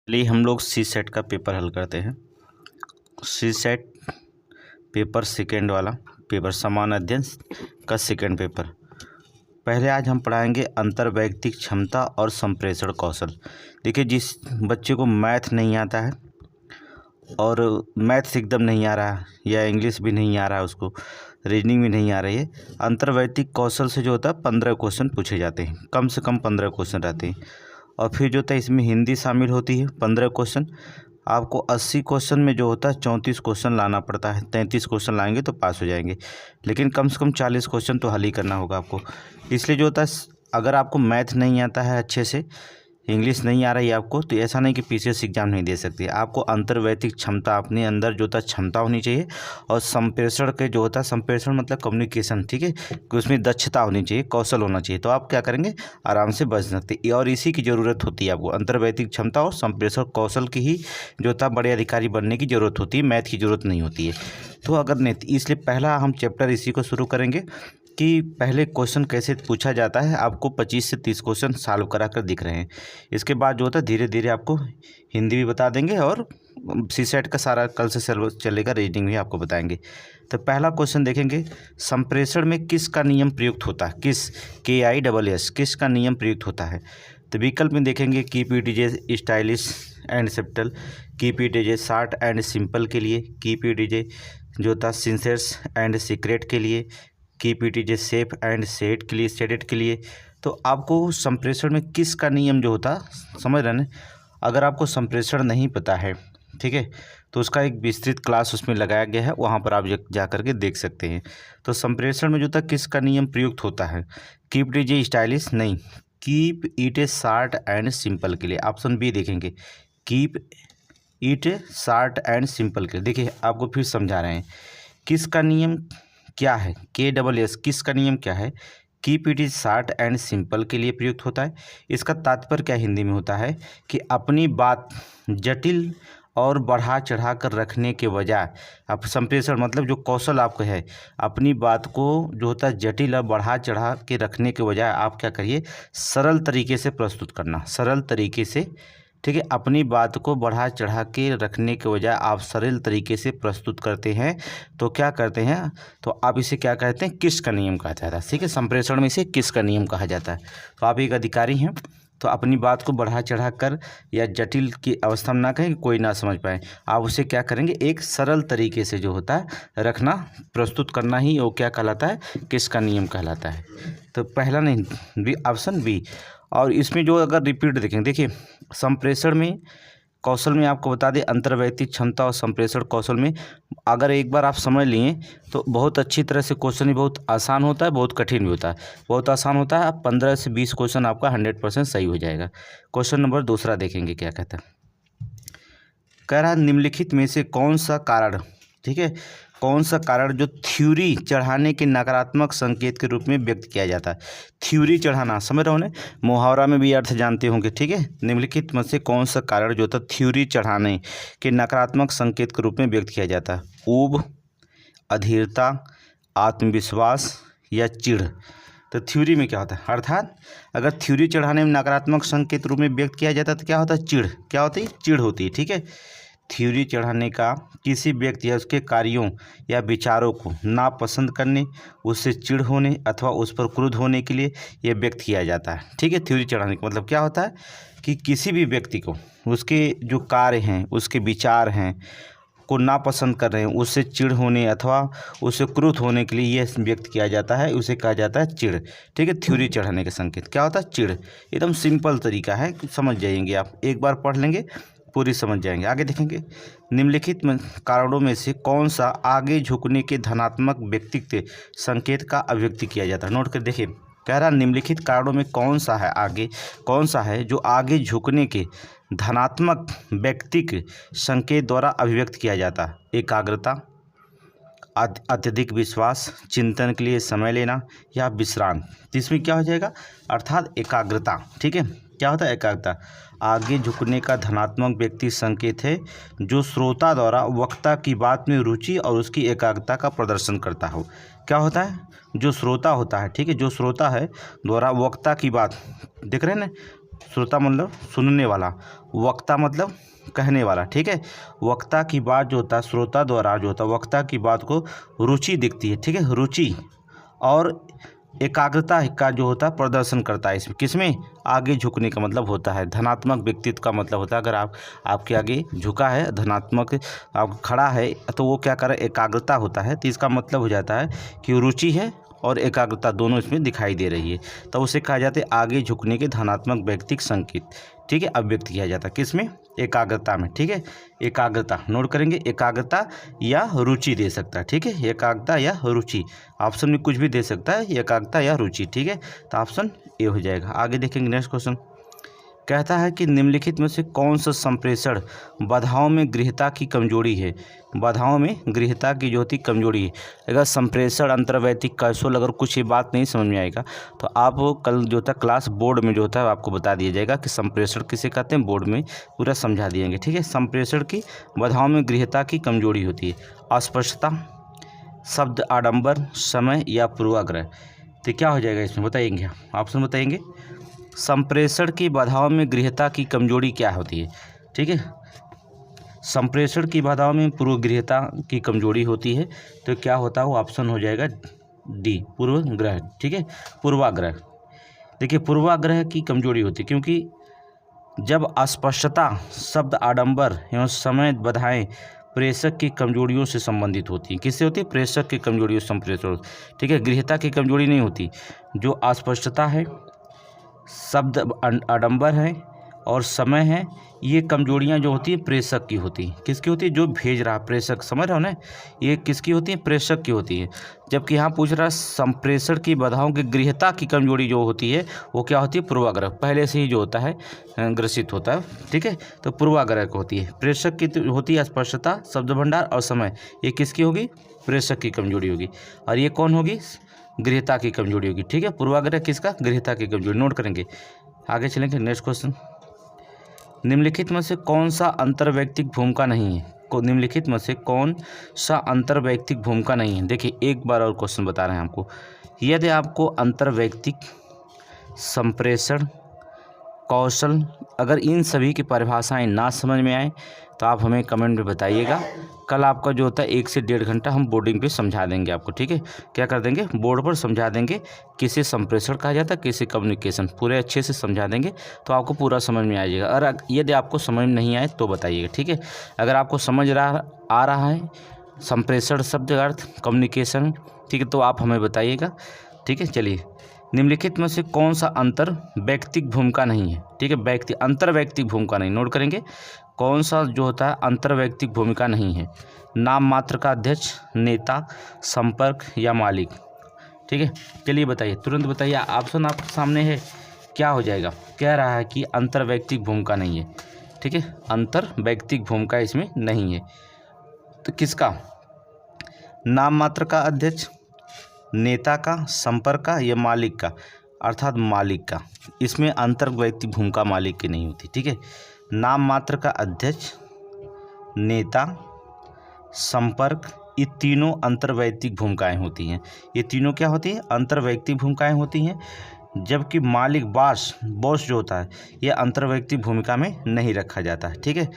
चलिए हम लोग सी सेट का पेपर हल करते हैं। सी सेट पेपर सेकेंड वाला पेपर, समान अध्ययन का सेकेंड पेपर। पहले आज हम पढ़ाएंगे अंतर्वैयक्तिक क्षमता और संप्रेषण कौशल। देखिए, जिस बच्चे को मैथ नहीं आता है और मैथ्स एकदम नहीं आ रहा है या इंग्लिश भी नहीं आ रहा है, उसको रीजनिंग भी नहीं आ रही है, अंतर्वैयक्तिक कौशल से जो होता है 15 क्वेश्चन पूछे जाते हैं, कम से कम 15 क्वेश्चन रहते हैं। और फिर जो होता है इसमें हिंदी शामिल होती है 15 क्वेश्चन। आपको 80 क्वेश्चन में जो होता है 34 क्वेश्चन लाना पड़ता है। 33 क्वेश्चन लाएंगे तो पास हो जाएंगे, लेकिन कम से कम 40 क्वेश्चन तो हल ही करना होगा आपको। इसलिए जो होता है, अगर आपको मैथ नहीं आता है अच्छे से, इंग्लिश नहीं आ रही है आपको, तो ऐसा नहीं कि पीसीएस एग्जाम नहीं दे सकती। आपको अंतर्वैयक्तिक क्षमता, अपने अंदर जो होता है क्षमता होनी चाहिए, और संप्रेषण के जो होता है, संप्रेषण मतलब कम्युनिकेशन, ठीक है, कि उसमें दक्षता होनी चाहिए, कौशल होना चाहिए, तो आप क्या करेंगे, आराम से बच सकते। और इसी की ज़रूरत होती है आपको, अंतर्वैयक्तिक क्षमता और संप्रेषण कौशल की ही जो होता है बड़े अधिकारी बनने की ज़रूरत होती है, मैथ की ज़रूरत नहीं होती है। तो अगर नहीं, इसलिए पहला हम चैप्टर इसी को शुरू करेंगे कि पहले क्वेश्चन कैसे पूछा जाता है। आपको 25 से 30 क्वेश्चन सॉल्व करा कर दिख रहे हैं। इसके बाद जो होता है धीरे धीरे आपको हिंदी भी बता देंगे, और सी सेट का सारा कल से सिलेबस चलेगा, रीडिंग भी आपको बताएंगे। तो पहला क्वेश्चन देखेंगे, संप्रेषण में किस का नियम प्रयुक्त होता है। किस, KISS, किस का नियम प्रयुक्त होता है। तो विकल्प में देखेंगे, keep it is stylish and subtle, keep it is short and simple के लिए, कीप इट इज जो होता है सिंसियर्स एंड सीक्रेट के लिए, keep it is safe and set के लिए, स्टेटेड के लिए। तो आपको संप्रेषण में किस का नियम जो होता, समझ रहे हैं। अगर आपको संप्रेषण नहीं पता है, ठीक है, तो उसका एक विस्तृत क्लास उसमें लगाया गया है, वहाँ पर आप जा करके देख सकते हैं। तो संप्रेषण में जो था किस का नियम प्रयुक्त होता है, कीप इट इज स्टाइलिश नहीं, keep it A short and simple के लिए। ऑप्शन बी देखेंगे, keep it short and simple के लिए। देखिए आपको फिर समझा रहे हैं, किस का नियम क्या है, KSS, किस का नियम क्या है, keep it is short and simple के लिए प्रयुक्त होता है। इसका तात्पर्य क्या हिंदी में होता है कि अपनी बात जटिल और बढ़ा चढ़ा कर रखने के बजाय, आप संप्रेषण मतलब जो कौशल आपका है, अपनी बात को जो होता है जटिल और बढ़ा चढ़ा के रखने के बजाय आप क्या करिए, सरल तरीके से प्रस्तुत करना, सरल तरीके से, ठीक है। अपनी बात को बढ़ा चढ़ा के रखने के बजाय आप सरल तरीके से प्रस्तुत करते हैं, तो क्या करते हैं, तो आप इसे क्या कहते हैं, किस का नियम कहा जाता है, ठीक है। संप्रेषण में इसे किस का नियम कहा जाता है। तो आप एक अधिकारी हैं, तो अपनी बात को बढ़ा चढ़ा कर या जटिल की अवस्था में ना कहें कि कोई ना समझ पाए, आप उसे क्या करेंगे, एक सरल तरीके से जो होता है रखना, प्रस्तुत करना ही वो क्या कहलाता है, किस का नियम कहलाता है। तो पहला नहीं, बी, ऑप्शन बी। और इसमें जो अगर रिपीट देखेंगे, देखिए संप्रेषण में कौशल में आपको बता दें, अंतर्वैयक्तिक क्षमता और संप्रेषण कौशल में अगर एक बार आप समझ लिए तो बहुत अच्छी तरह से क्वेश्चन भी बहुत आसान होता है, बहुत कठिन भी होता है। बहुत आसान होता है, 15 से 20 क्वेश्चन आपका 100% सही हो जाएगा। क्वेश्चन नंबर दूसरा देखेंगे क्या कहता है। कह रहा है, निम्नलिखित में से कौन सा कारण, ठीक है, कौन सा कारण जो थ्योरी चढ़ाने के नकारात्मक संकेत के रूप में व्यक्त किया जाता है। थ्योरी चढ़ाना समझ रहे हो ना, मुहावरा में भी अर्थ जानते होंगे, ठीक है। निम्नलिखित में से कौन सा कारण जो होता है थ्योरी चढ़ाने के नकारात्मक संकेत के रूप में व्यक्त किया जाता है। ऊब, अधीरता, आत्मविश्वास या चिढ़। तो थ्योरी में क्या होता है, अर्थात अगर थ्योरी चढ़ाने में नकारात्मक संकेत रूप में व्यक्त किया जाता है तो क्या होता है, चिढ़। क्या होती है, चिढ़ होती है, ठीक है। थ्योरी चढ़ाने का किसी व्यक्ति या उसके कार्यों या विचारों को नापसंद करने, उससे चिढ़ होने अथवा उस पर क्रुद्ध होने के लिए यह व्यक्त किया जाता है, ठीक है। थ्योरी चढ़ाने का मतलब क्या होता है कि किसी भी व्यक्ति को उसके जो कार्य हैं, उसके विचार हैं को नापसंद कर रहे हैं, उससे चिढ़ होने अथवा उससे क्रुद्ध होने के लिए यह व्यक्त किया जाता है, उसे कहा जाता है चिढ़, ठीक है। थ्योरी चढ़ाने के संकेत क्या होता है, चिढ़। एकदम सिंपल तरीका है, समझ जाएंगे आप, एक बार पढ़ लेंगे पूरी समझ जाएंगे। आगे देखेंगे, निम्नलिखित कारणों में से कौन सा आगे झुकने के धनात्मक व्यक्तित्व संकेत का अभिव्यक्ति किया जाता है। नोट कर देखिए, कह रहा निम्नलिखित कारणों में कौन सा है, आगे कौन सा है जो आगे झुकने के धनात्मक व्यक्तित्व संकेत द्वारा अभिव्यक्त किया जाता है। एकाग्रता, अत्यधिक विश्वास, चिंतन के लिए समय लेना या विश्राम। इसमें क्या हो जाएगा, अर्थात एकाग्रता, ठीक है। क्या होता है, एकाग्रता आगे झुकने का धनात्मक व्यक्ति संकेत है जो श्रोता द्वारा वक्ता की बात में रुचि और उसकी एकाग्रता का प्रदर्शन करता हो। क्या होता है, जो श्रोता होता है, ठीक है, जो श्रोता है द्वारा वक्ता की बात, देख रहे हैं ना, श्रोता मतलब सुनने वाला, वक्ता मतलब कहने वाला, ठीक है। वक्ता की बात जो होता है, श्रोता द्वारा जो होता है वक्ता की बात को रुचि दिखती है, ठीक है। रुचि और एकाग्रता का जो होता है प्रदर्शन करता है। इसमें किसमें? आगे झुकने का मतलब होता है, धनात्मक व्यक्तित्व का मतलब होता है। अगर आपके आगे झुका है, धनात्मक आप खड़ा है, तो वो क्या कर रहा है? एकाग्रता होता है। तो इसका मतलब हो जाता है कि रुचि है और एकाग्रता दोनों इसमें दिखाई दे रही है, तो उसे कहा जाता है आगे झुकने के धनात्मक व्यक्तिक संकेत, ठीक है, अभिव्यक्त किया जाता है। किसमें? एकाग्रता में, ठीक है। एकाग्रता नोट करेंगे, एकाग्रता या रुचि दे सकता है, ठीक है। एकाग्रता या रुचि, ऑप्शन में कुछ भी दे सकता है, एकाग्रता या रुचि, ठीक है। तो ऑप्शन ए हो जाएगा। आगे देखेंगे नेक्स्ट क्वेश्चन। कहता है कि निम्नलिखित में से कौन सा संप्रेषण बाधाओं में गृह्यता की कमजोरी है? बाधाओं में गृह्यता की जो होती कमजोरी है। अगर संप्रेषण, अंतर्वैयक्तिक, कैसोल, अगर कुछ ये बात नहीं समझ में आएगा तो आप कल जो होता है क्लास बोर्ड में जो होता है आपको बता दिया जाएगा कि संप्रेषण किसे कहते हैं, बोर्ड में पूरा समझा दिएंगे, ठीक है। संप्रेषण की बाधाओं में गृह्यता की कमजोरी होती है अस्पष्टता, शब्द आडंबर, समय या पूर्वाग्रह। तो क्या हो जाएगा इसमें बताएंगे, ऑप्शन बताएंगे। संप्रेषण की बाधाओं में गृह्यता की कमजोरी क्या होती है, ठीक है। संप्रेषण की बाधाओं में पूर्वगृह्यता की कमजोरी होती है, तो क्या होता है वो ऑप्शन हो जाएगा डी, पूर्वग्रह, ठीक है। पूर्वाग्रह, देखिए पूर्वाग्रह की कमजोरी होती है क्योंकि जब अस्पष्टता, शब्द आडंबर एवं समय बाधाएं प्रेषक की कमजोरियों से संबंधित होती हैं। किससे होती है? प्रेषक की कमजोरियों से संप्रेषण, ठीक है। गृह्यता की कमजोरी नहीं होती। जो अस्पष्टता है, शब्द आडंबर है और समय है, ये कमजोरियां जो होती है प्रेषक की होती हैं। किसकी होती है? जो भेज रहा प्रेषक, समझ रहे हो ना, ये किसकी होती है? प्रेषक की होती है। जबकि यहाँ पूछ रहा संप्रेषण की बाधाओं की गृह्यता की कमजोरी जो होती है वो क्या होती है? पूर्वाग्रह, पहले से ही जो होता है ग्रसित होता है, ठीक है। तो पूर्वाग्रह को होती है। प्रेषक की होती है स्पष्टता, शब्द भंडार और समय, ये किसकी होगी? प्रेषक की कमजोरी होगी। और ये कौन होगी? गृह्यता की कमजोरी होगी, ठीक है। पूर्वाग्रह किसका? गृह्यता की कमजोरी, नोट करेंगे। आगे चलेंगे नेक्स्ट क्वेश्चन। निम्नलिखित में से कौन सा अंतर्वैयक्तिक भूमिका नहीं है? निम्नलिखित में से कौन सा अंतर्वैयक्तिक भूमिका नहीं है? देखिए एक बार और क्वेश्चन बता रहे हैं आपको। यदि आपको अंतर्वैयक्तिक, संप्रेषण, कौशल, अगर इन सभी की परिभाषाएं ना समझ में आए तो आप हमें कमेंट में बताइएगा। कल आपका जो होता है 1 से 1.5 घंटा हम बोर्डिंग पे समझा देंगे आपको, ठीक है। क्या कर देंगे? बोर्ड पर समझा देंगे किसे संप्रेषण कहा जाता है, किसे कम्युनिकेशन, पूरे अच्छे से समझा देंगे तो आपको पूरा समझ में आ जाएगा। और यदि आपको समझ में नहीं आए तो बताइएगा, ठीक है। अगर आपको समझ आ रहा है संप्रेषण शब्द अर्थ, कम्युनिकेशन, ठीक है, तो आप हमें बताइएगा, ठीक है। चलिए, निम्नलिखित में से कौन सा अंतर्वैयक्तिक भूमिका नहीं है? ठीक है, अंतर्वैयक्तिक भूमिका नहीं, नोट करेंगे। कौन सा जो होता है अंतर्वैयक्तिक भूमिका नहीं है? नाम मात्र का अध्यक्ष, नेता, संपर्क या मालिक, ठीक है। चलिए बताइए, तुरंत बताइए, ऑप्शन आपके सामने है। क्या हो जाएगा? कह रहा है कि अंतर्वैयक्तिक भूमिका नहीं है, ठीक है। अंतर्वैयक्तिक भूमिका इसमें नहीं है, तो किसका? नाम मात्र का अध्यक्ष, नेता का, संपर्क का या मालिक का, अर्थात मालिक का। इसमें अंतर्वैयक्तिक भूमिका मालिक की नहीं होती, ठीक है। नाम मात्र का अध्यक्ष, नेता, संपर्क, ये तीनों अंतर्वैयक्तिक भूमिकाएं होती हैं। ये तीनों क्या होती हैं? अंतर्वैयक्तिक भूमिकाएं होती हैं। जबकि मालिक, बॉस जो होता है, ये अंतर्वैयक्तिक भूमिका में नहीं रखा जाता है, ठीक है।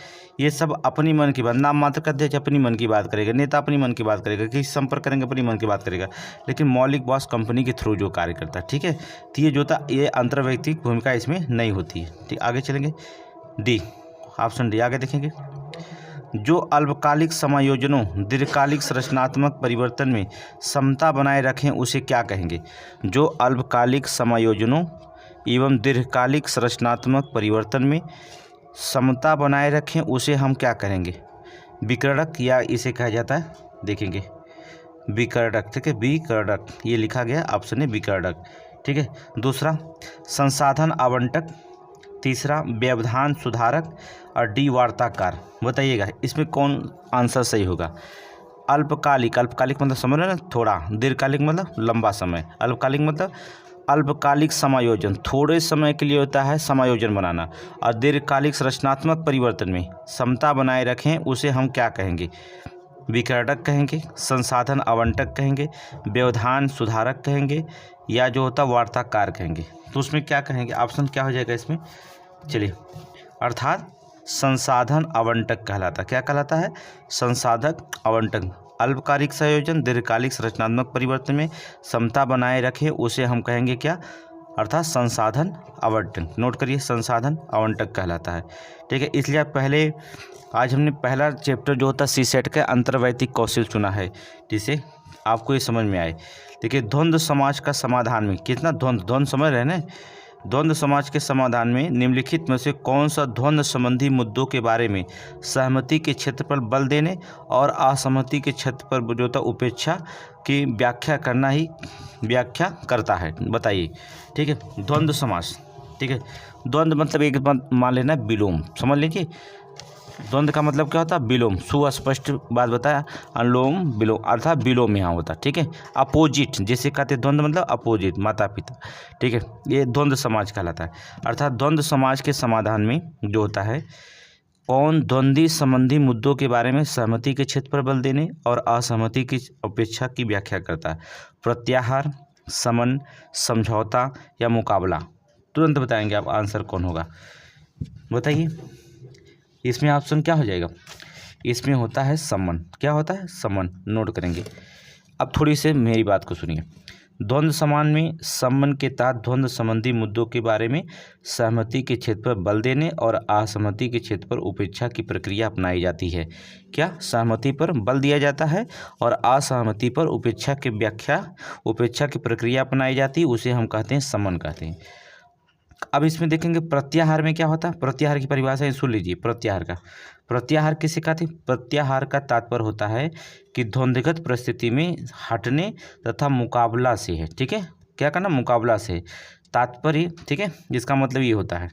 ये सब अपनी मन की बात, नाम मात्र का अध्यक्ष अपनी मन की बात करेगा, नेता अपनी मन की बात करेगा, किसी संपर्क करेंगे अपनी मन की बात करेगा, लेकिन मौलिक बॉस कंपनी के थ्रू जो कार्य करता है, ठीक है। तो ये जो था ये अंतर्वैयक्तिक भूमिका इसमें नहीं होती है, ठीक। आगे चलेंगे, डी, ऑप्शन डी आगे देखेंगे। जो अल्पकालिक समायोजनों, दीर्घकालिक संरचनात्मक परिवर्तन में समता बनाए रखें उसे क्या कहेंगे? जो अल्पकालिक समायोजनों एवं दीर्घकालिक संरचनात्मक परिवर्तन में समता बनाए रखें उसे हम क्या कहेंगे? विकर्णक, या इसे कहा जाता है, देखेंगे, विकर्णक, ठीक है। विकर्णक ये लिखा गया, ऑप्शन है विकर्णक, ठीक है। दूसरा संसाधन आवंटक, तीसरा व्यवधान सुधारक और डी वार्ताकार। बताइएगा इसमें कौन आंसर सही होगा? अल्पकालिक, अल्पकालिक मतलब समझ रहे हैं ना, थोड़ा, दीर्घकालिक मतलब लंबा समय, अल्पकालिक मतलब अल्पकालिक समायोजन, थोड़े समय के लिए होता है समायोजन बनाना, और दीर्घकालिक संरचनात्मक परिवर्तन में समता बनाए रखें उसे हम क्या कहेंगे? विकर्णक कहेंगे, संसाधन आवंटक कहेंगे, व्यवधान सुधारक कहेंगे, या जो होता वार्ताकार कहेंगे। तो उसमें क्या कहेंगे? ऑप्शन क्या हो जाएगा इसमें? चलिए, अर्थात संसाधन आवंटक कहलाता, क्या कहलाता है? संसाधक आवंटक। अल्पकालिक संयोजन दीर्घकालिक संरचनात्मक परिवर्तन में समता बनाए रखे उसे हम कहेंगे क्या? अर्थात संसाधन आवंटन। नोट करिए, संसाधन आवंटक कहलाता है। ठीक है, इसलिए आप पहले आज हमने पहला चैप्टर जो होता है सीसेट का अंतर्वैयक्तिक कौशल चुना है, जिससे आपको ये समझ में आए। देखिए, द्वंद्व समाज का समाधान में कितना द्वंद्व समझ रहे हैं ना? द्वंद्व समाज के समाधान में निम्नलिखित में से कौन सा द्वंद्व संबंधी मुद्दों के बारे में सहमति के क्षेत्र पर बल देने और असहमति के क्षेत्र पर जो उपेक्षा की व्याख्या करना ही व्याख्या करता है? बताइए। ठीक है, द्वंद्व समास। ठीक है, द्वंद्व मतलब एक मान लेना विलोम, समझ लीजिए। द्वंद्व का मतलब क्या होता है? विलोम। सुस्पष्ट बात बताया, अनुलोम विलोम, अर्थात विलोम यहाँ होता है। ठीक है, अपोजिट जिसे कहते हैं द्वंद्व मतलब अपोजिट, माता पिता। ठीक है, ये द्वंद्व समाज कहलाता है। अर्थात द्वंद्व समाज के समाधान में जो होता है, कौन द्वंद्वी संबंधी मुद्दों के बारे में सहमति के क्षेत्र पर बल देने और असहमति की अपेक्षा की व्याख्या करता है? प्रत्याहार, समन, समझौता या मुकाबला? तुरंत बताएंगे आप आंसर कौन होगा, बताइए। इसमें ऑप्शन क्या हो जाएगा? इसमें होता है समन। क्या होता है? समन। नोट करेंगे। अब थोड़ी से मेरी बात को सुनिए। द्वंद्व समान में समन के तहत द्वंद्व संबंधी मुद्दों के बारे में सहमति के क्षेत्र पर बल देने और असहमति के क्षेत्र पर उपेक्षा की प्रक्रिया अपनाई जाती है। क्या? सहमति पर बल दिया जाता है और असहमति पर उपेक्षा की प्रक्रिया अपनाई जाती है, उसे हम कहते हैं समन कहते हैं। अब इसमें देखेंगे प्रत्याहार में क्या होता है। प्रत्याहार की परिभाषा सुन लीजिए। प्रत्याहार किसे कहते हैं? प्रत्याहार का तात्पर्य होता है कि द्वंद्वगत परिस्थिति में हटने तथा मुकाबला से है। ठीक है, क्या करना? मुकाबला से तात्पर्य। ठीक है, जिसका मतलब ये होता है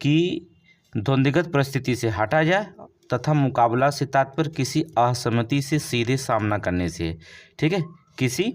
कि द्वंद्वगत परिस्थिति से हटा जाए तथा मुकाबला से तात्पर्य किसी असहमति से सीधे सामना करने से है। ठीक है, किसी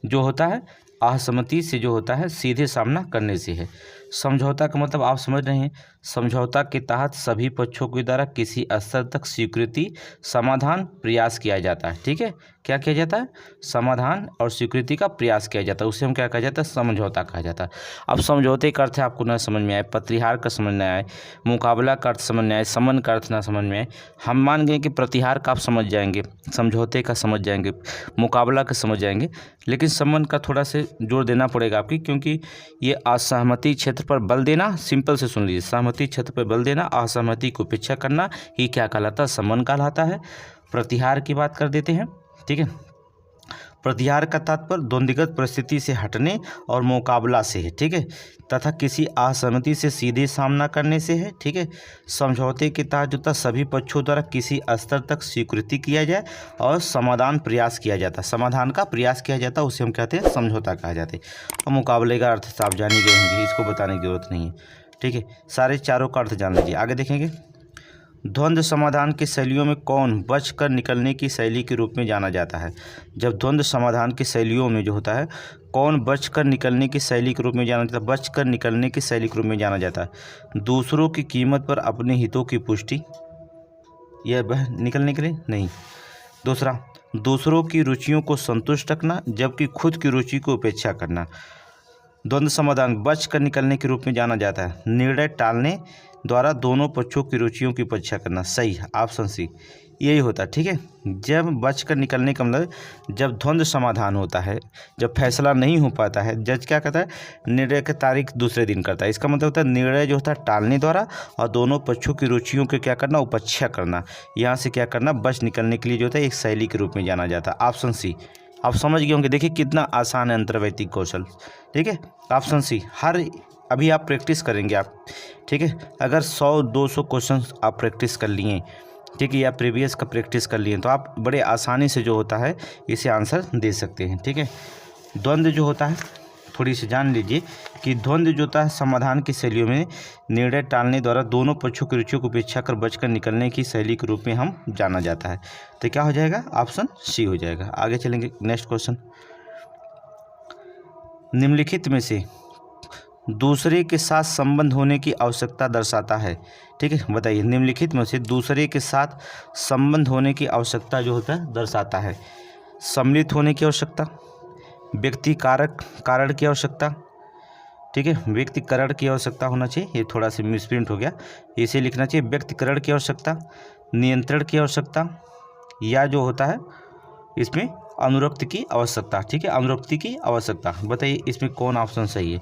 जो होता है असहमति से जो होता है सीधे सामना करने से है। समझौता का मतलब आप समझ रहे हैं, समझौता के तहत सभी पक्षों के द्वारा किसी स्तर तक स्वीकृति, समाधान, प्रयास किया जाता है। ठीक है, क्या किया जाता है? समाधान और स्वीकृति का प्रयास किया जाता है, उसे हम क्या कहा जाता है? समझौता कहा जाता है। अब समझौते का अर्थ आपको ना समझ में आए, प्रतिहार का समझ में आए, मुकाबला का अर्थ समझ में आए, समन का अर्थ ना समझ में आए, हम मान गए कि प्रतिहार का आप समझ जाएंगे, समझौते का समझ जाएंगे, मुकाबला का समझ जाएंगे, लेकिन समन का थोड़ा से जोर देना पड़ेगा आपकी, क्योंकि ये असहमति क्षेत्र पर बल देना, सिंपल से सुन लीजिए, सहमति क्षेत्र पर बल देना, असहमति को उपेक्षा करना, ये क्या कहलाता है? समन कहलाता है। प्रतिहार की बात कर देते हैं। ठीक है, प्रतिहार का तात्पर्य द्वंद्वगत परिस्थिति से हटने और मुकाबला से है। ठीक है, तथा किसी असहमति से सीधे सामना करने से है। ठीक है, समझौते के तहत जो सभी पक्षों द्वारा किसी स्तर तक स्वीकृति किया जाए और समाधान प्रयास किया जाता है, समाधान का प्रयास किया जाता है, उसे हम कहते हैं समझौता कहा जाता है। और मुकाबले का अर्थ आप जान ही गए होंगे, इसको बताने की जरूरत नहीं है। ठीक है, सारे चारों का अर्थ जान लीजिए। आगे देखेंगे, द्वंद्व समाधान की शैलियों में कौन बचकर निकलने की शैली के रूप में जाना जाता है? जब द्वंद्व समाधान की शैलियों में जो होता है, कौन बचकर निकलने की शैली के रूप में जाना जाता है? बचकर निकलने की शैली के रूप में जाना जाता है। दूसरों की कीमत पर अपने हितों की पुष्टि, यह निकलने के लिए नहीं। दूसरा, दूसरों की रुचियों को संतुष्ट रखना जबकि खुद की रुचि को उपेक्षा करना। द्वंद्व समाधान बचकर निकलने के रूप में जाना जाता है। निर्णय टालने द्वारा दोनों पक्षों की रुचियों की उपेक्षा करना। सही है, ऑप्शन सी यही होता है। ठीक है, जब बचकर निकलने का मतलब जब द्वंद्व समाधान होता है, जब फैसला नहीं हो पाता है, जज क्या कहता है? निर्णय की तारीख दूसरे दिन करता है। इसका मतलब होता है निर्णय जो होता है टालने द्वारा और दोनों पक्षों की रुचियों के क्या करना? उपेक्षा करना। यहाँ से क्या करना? बच निकलने के लिए जो होता है एक शैली के रूप में जाना जाता है। ऑप्शन सी आप समझ गए होंगे। देखिए कितना आसान है अंतर्वैयक्तिक कौशल। ठीक है, ऑप्शन सी। हर अभी आप प्रैक्टिस करेंगे आप। ठीक है, अगर 100-200 क्वेश्चन आप प्रैक्टिस कर लिए, ठीक है, या प्रीवियस का प्रैक्टिस कर लिए, तो आप बड़े आसानी से जो होता है इसे आंसर दे सकते हैं। ठीक है, द्वंद्व जो होता है थोड़ी सी जान लीजिए कि द्वंद्व जो होता है समाधान की शैलियों में निर्णय टालने द्वारा दोनों पक्षों की रुचियों को उपेक्षा कर बचकर निकलने की शैली के रूप में हम जाना जाता है। तो क्या हो जाएगा? ऑप्शन सी हो जाएगा। आगे चलेंगे, नेक्स्ट क्वेश्चन। निम्नलिखित में से दूसरे के साथ संबंध होने की आवश्यकता दर्शाता है। ठीक है, बताइए निम्नलिखित में से दूसरे के साथ संबंध होने की आवश्यकता जो होता है दर्शाता है। सम्मिलित होने की आवश्यकता, व्यक्ति कारक कारण की आवश्यकता, ठीक है। व्यक्तिकरण की आवश्यकता होना चाहिए, ये थोड़ा सा मिसप्रिंट हो गया, इसे लिखना चाहिए व्यक्तिकरण की आवश्यकता, नियंत्रण की आवश्यकता, या जो होता है इसमें अनुरक्ति की आवश्यकता। ठीक है, अनुरक्ति की आवश्यकता। बताइए इसमें कौन ऑप्शन सही है।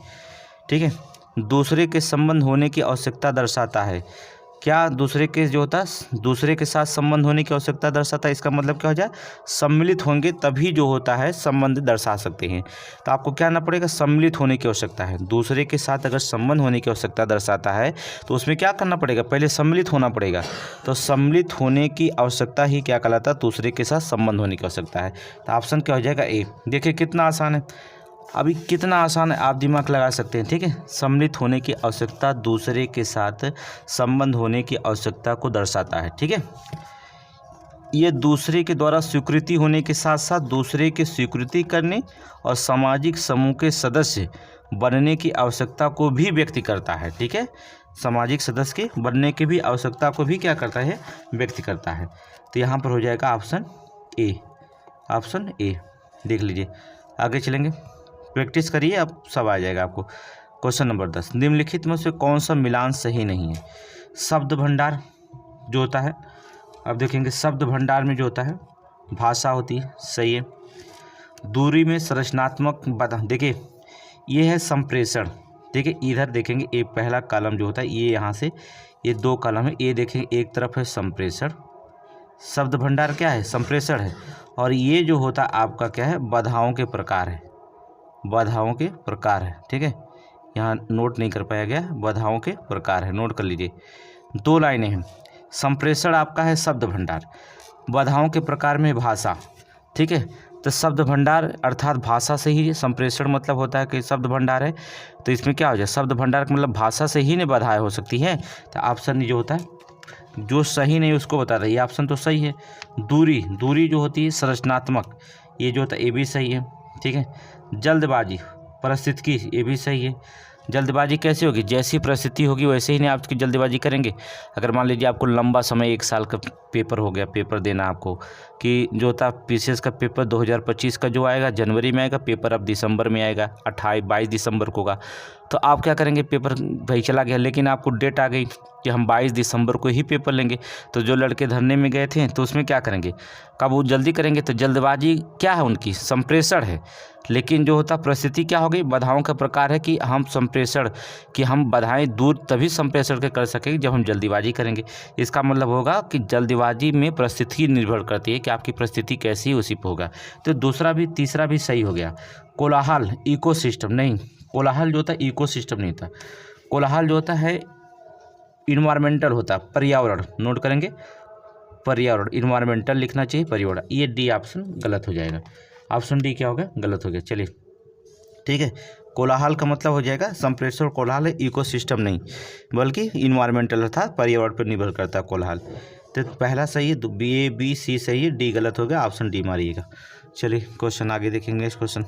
ठीक है, दूसरे के संबंध होने की आवश्यकता दर्शाता है। क्या दूसरे के जो होता है दूसरे के साथ संबंध होने की आवश्यकता दर्शाता है, इसका मतलब क्या हो जाए, सम्मिलित होंगे तभी जो होता है संबंध दर्शा सकते हैं। तो आपको क्या करना पड़ेगा, सम्मिलित होने की आवश्यकता है। दूसरे के साथ अगर संबंध होने की आवश्यकता दर्शाता है तो उसमें क्या करना पड़ेगा, पहले सम्मिलित होना पड़ेगा। तो सम्मिलित होने की आवश्यकता ही क्या कहलाता है, दूसरे के साथ संबंध होने की आवश्यकता है। तो ऑप्शन क्या हो जाएगा, ए। देखिए कितना आसान है, अभी कितना आसान है, आप दिमाग लगा सकते हैं। ठीक है, सम्मिलित होने की आवश्यकता दूसरे के साथ संबंध होने की आवश्यकता को दर्शाता है। ठीक है, ये दूसरे के द्वारा स्वीकृति होने के साथ साथ दूसरे के स्वीकृति करने और सामाजिक समूह के सदस्य बनने की आवश्यकता को भी व्यक्त करता है। ठीक है, सामाजिक सदस्य के बनने की भी आवश्यकता को भी क्या करता है, व्यक्त करता है। तो यहाँ पर हो जाएगा ऑप्शन ए, ऑप्शन ए। देख लीजिए, आगे चलेंगे, प्रैक्टिस करिए, अब सब आ जाएगा आपको। क्वेश्चन नंबर 10, निम्नलिखित में से कौन सा मिलान सही नहीं है। शब्द भंडार जो होता है, अब देखेंगे शब्द भंडार में जो होता है भाषा होती है, सही है। दूरी में संरचनात्मक बाधा, देखिए ये है संप्रेषण। देखिए इधर देखेंगे, एक पहला कॉलम जो होता है ये यहाँ से ये दो कॉलम है, ये देखेंगे एक तरफ है संप्रेषण, शब्द भंडार क्या है, संप्रेषण है। और ये जो होता है आपका क्या है, बाधाओं के प्रकार है, बाधाओं के प्रकार है। ठीक है, यहाँ नोट नहीं कर पाया गया, बाधाओं के प्रकार है, नोट कर लीजिए। दो लाइनें हैं, संप्रेषण आपका है शब्द भंडार, बाधाओं के प्रकार में भाषा। ठीक है, तो शब्द भंडार अर्थात भाषा से ही, संप्रेषण मतलब होता है कि शब्द भंडार है, तो इसमें क्या हो जाए, शब्द भंडार का मतलब भाषा से ही नहीं बाधाएं हो सकती है। तो ऑप्शन जो होता है जो सही नहीं उसको बताता है, ये ऑप्शन तो सही है। दूरी, दूरी जो होती है संरचनात्मक, ये जो होता है ये भी सही है। ठीक है, जल्दबाजी, परिस्थिति, ये भी सही है। जल्दबाजी कैसे होगी, जैसी परिस्थिति होगी वैसे ही नहीं आपकी जल्दबाजी करेंगे। अगर मान लीजिए आपको लंबा समय 1 साल का पेपर हो गया, पेपर देना आपको, कि जो था पीसीएस का पेपर 2025 का जो आएगा जनवरी में आएगा, पेपर अब दिसंबर में आएगा, 22 दिसंबर को होगा। तो आप क्या करेंगे, पेपर भाई चला गया, लेकिन आपको डेट आ गई कि हम 22 दिसंबर को ही पेपर लेंगे। तो जो लड़के धरने में गए थे तो उसमें क्या करेंगे, कब वो जल्दी करेंगे, तो जल्दबाजी क्या है उनकी, संप्रेषण है। लेकिन जो होता परिस्थिति क्या हो गई, बाधाओं का प्रकार है कि हम संप्रेषण, कि हम बाधाएं दूर तभी संप्रेषण के कर सकेंगे जब हम जल्दीबाजी करेंगे। इसका मतलब होगा कि जल्दीबाजी में परिस्थिति निर्भर करती है कि आपकी परिस्थिति कैसी है, उसी पर होगा। तो दूसरा भी तीसरा भी सही हो गया। कोलाहल, इकोसिस्टम नहीं, कोलाहल जो होता है इकोसिस्टम नहीं था, कोलाहल जो होता है इन्वायरमेंटल होता है, पर्यावरण, नोट करेंगे पर्यावरण, इन्वायरमेंटल लिखना चाहिए, पर्यावरण। ये डी ऑप्शन गलत हो जाएगा, ऑप्शन डी क्या होगा, गलत हो गया। चलिए ठीक है, कोलाहल का मतलब हो जाएगा संप्रेषण, कोलाहल है इकोसिस्टम नहीं बल्कि इन्वायरमेंटल अर्थात पर्यावरण पर निर्भर करता है कोलाहल। तो पहला सही है, बी, बी, सी सही है, डी गलत हो गया, ऑप्शन डी मारिएगा। चलिए क्वेश्चन आगे देखेंगे। नेक्स्ट क्वेश्चन,